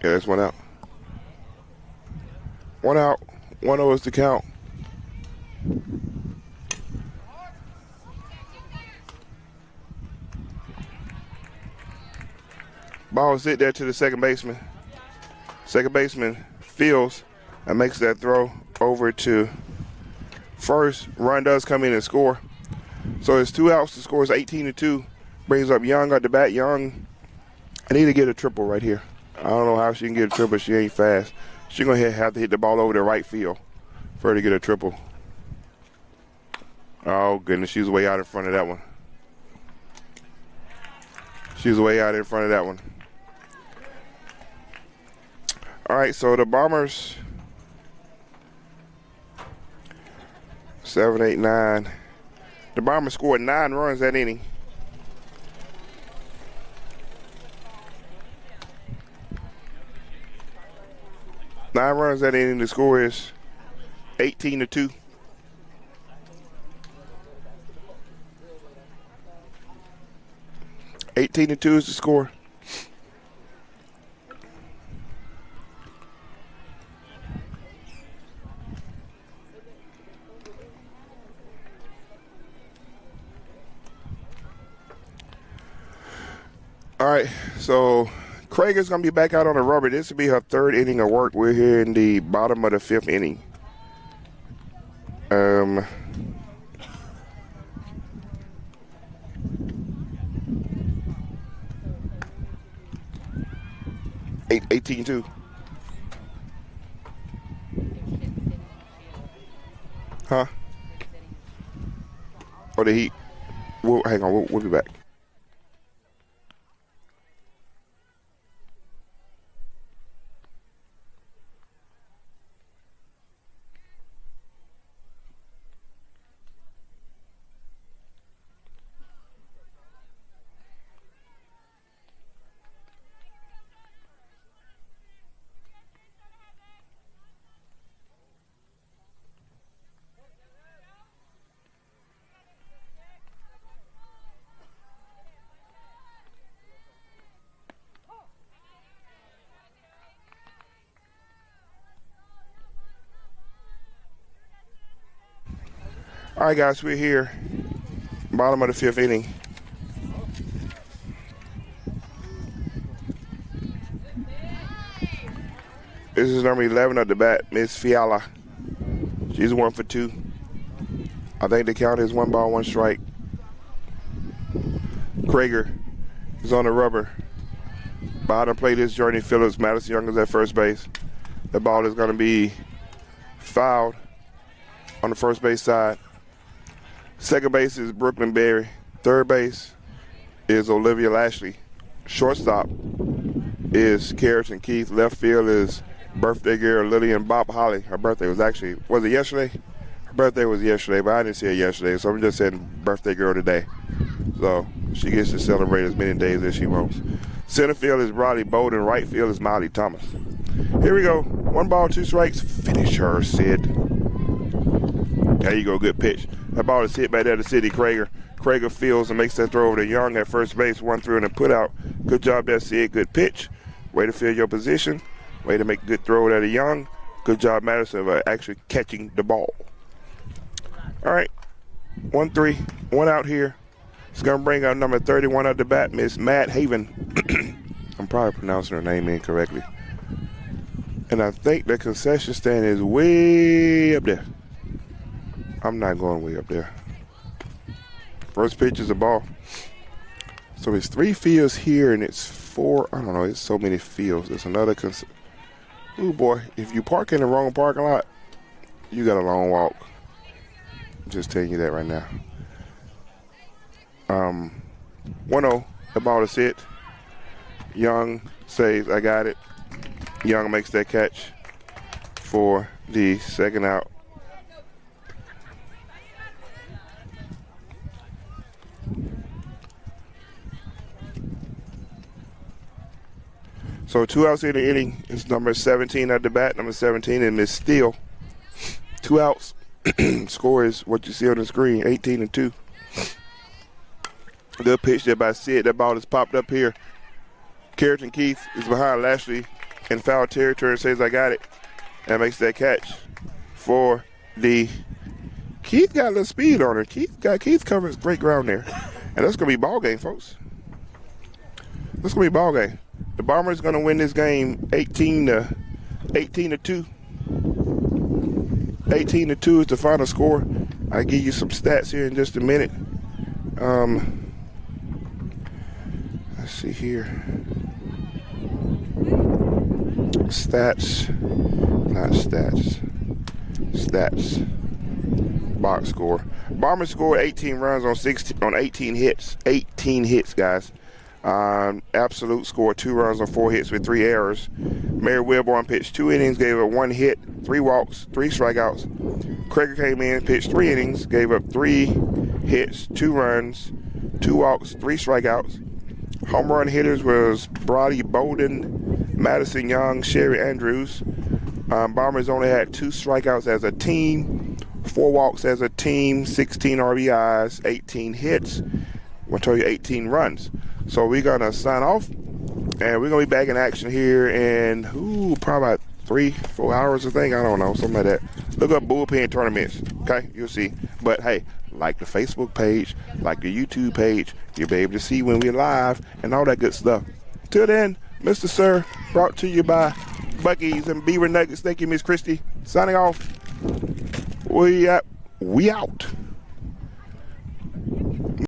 Yeah, that's one out. One out. 1-0 is the count. Ball is hit there to the second baseman. Second baseman fields and makes that throw over to first. Run does come in and score. So it's 2 outs. The score is 18-2. Brings up Young at the bat. Young, I need to get a triple right here. I don't know how she can get a triple. She ain't fast. She's going to have to hit the ball over the right field for her to get a triple. Oh, goodness. She's way out in front of that one. She's way out in front of that one. All right, so the Bombers, 7, 8, 9. The Bombers scored 9 runs that inning. Nine runs that inning. The score is 18-2. Is the score. All right, so Krager's going to be back out on the rubber. This will be her 3rd inning of work. We're here in the bottom of the 5th inning. 18-2. Huh? Or the Heat. Hang on, we'll be back. All right, guys, we're here, bottom of the 5th inning. This is number 11 at the bat, Miss Fiala. She's 1 for 2. I think the count is 1 ball, 1 strike. Krager is on the rubber. Bottom plate is Jordan Phillips. Madison Young is at first base. The ball is going to be fouled on the first base side. Second base is Brooklyn Berry. Third base is Olivia Lashley. Shortstop is Carrington Keith. Left field is birthday girl Lillian Bob Holly. Her birthday was it yesterday? Her birthday was yesterday, but I didn't see her yesterday, so I'm just saying birthday girl today. So she gets to celebrate as many days as she wants. Center field is Brodley Bowden. Right field is Molly Thomas. Here we go. 1 ball, 2 strikes. Finish her, Sid. There you go. Good pitch. That ball is hit back there to Sidney Krager. Krager fields and makes that throw over to Young at first base. 1-3 and a put out. Good job there, Sid. Good pitch. Way to field your position. Way to make a good throw there to Young. Good job, Madison, of actually catching the ball. All right. 1-3. 1 out here. It's going to bring out number 31 at the bat, Miss Matt Haven. I'm probably pronouncing her name incorrectly. And I think the concession stand is way up there. I'm not going way up there. First pitch is a ball. So it's 3 fields here and it's 4. I don't know. It's so many fields. There's another. Ooh, boy, if you park in the wrong parking lot, you got a long walk. Just telling you that right now. 1-0, the ball is hit. Young says, I got it. Young makes that catch for the second out. So 2 outs in the inning. It's number 17 at the bat. Number 17 is Miss Steele. 2 outs. Score is what you see on the screen, 18-2. Good pitch there by Sid. That ball is popped up here. Carrington Keith is behind Lashley in foul territory and says, I got it. And makes that catch for the Keith got a little speed on her. Keith covers great ground there. And that's going to be ball game, folks. That's going to be ball game. The Bombers going to win this game 18-2. 18-2 is the final score. I'll give you some stats here in just a minute. Let's see here. Stats. Box score. Bombers scored 18 runs on 18 hits. 18 hits, guys. Absolute scored 2 runs on 4 hits with 3 errors. Mary Wilborn pitched 2 innings, gave up 1 hit, 3 walks, 3 strikeouts. Krager came in, pitched 3 innings, gave up 3 hits, 2 runs, 2 walks, 3 strikeouts. Home run hitters was Brody Bolden, Madison Young, Sherry Andrews. Bombers only had 2 strikeouts as a team, 4 walks as a team, 16 RBIs, 18 hits. I'm going to tell you 18 runs. So we're going to sign off, and we're going to be back in action here in, probably about 3-4 hours, I think. I don't know, something like that. Look up bullpen tournaments, okay? You'll see. But, hey, like the Facebook page, like the YouTube page. You'll be able to see when we're live and all that good stuff. Till then, Mr. Sir, brought to you by Buc-ee's and Beaver Nuggets. Thank you, Miss Christie. Signing off. We out.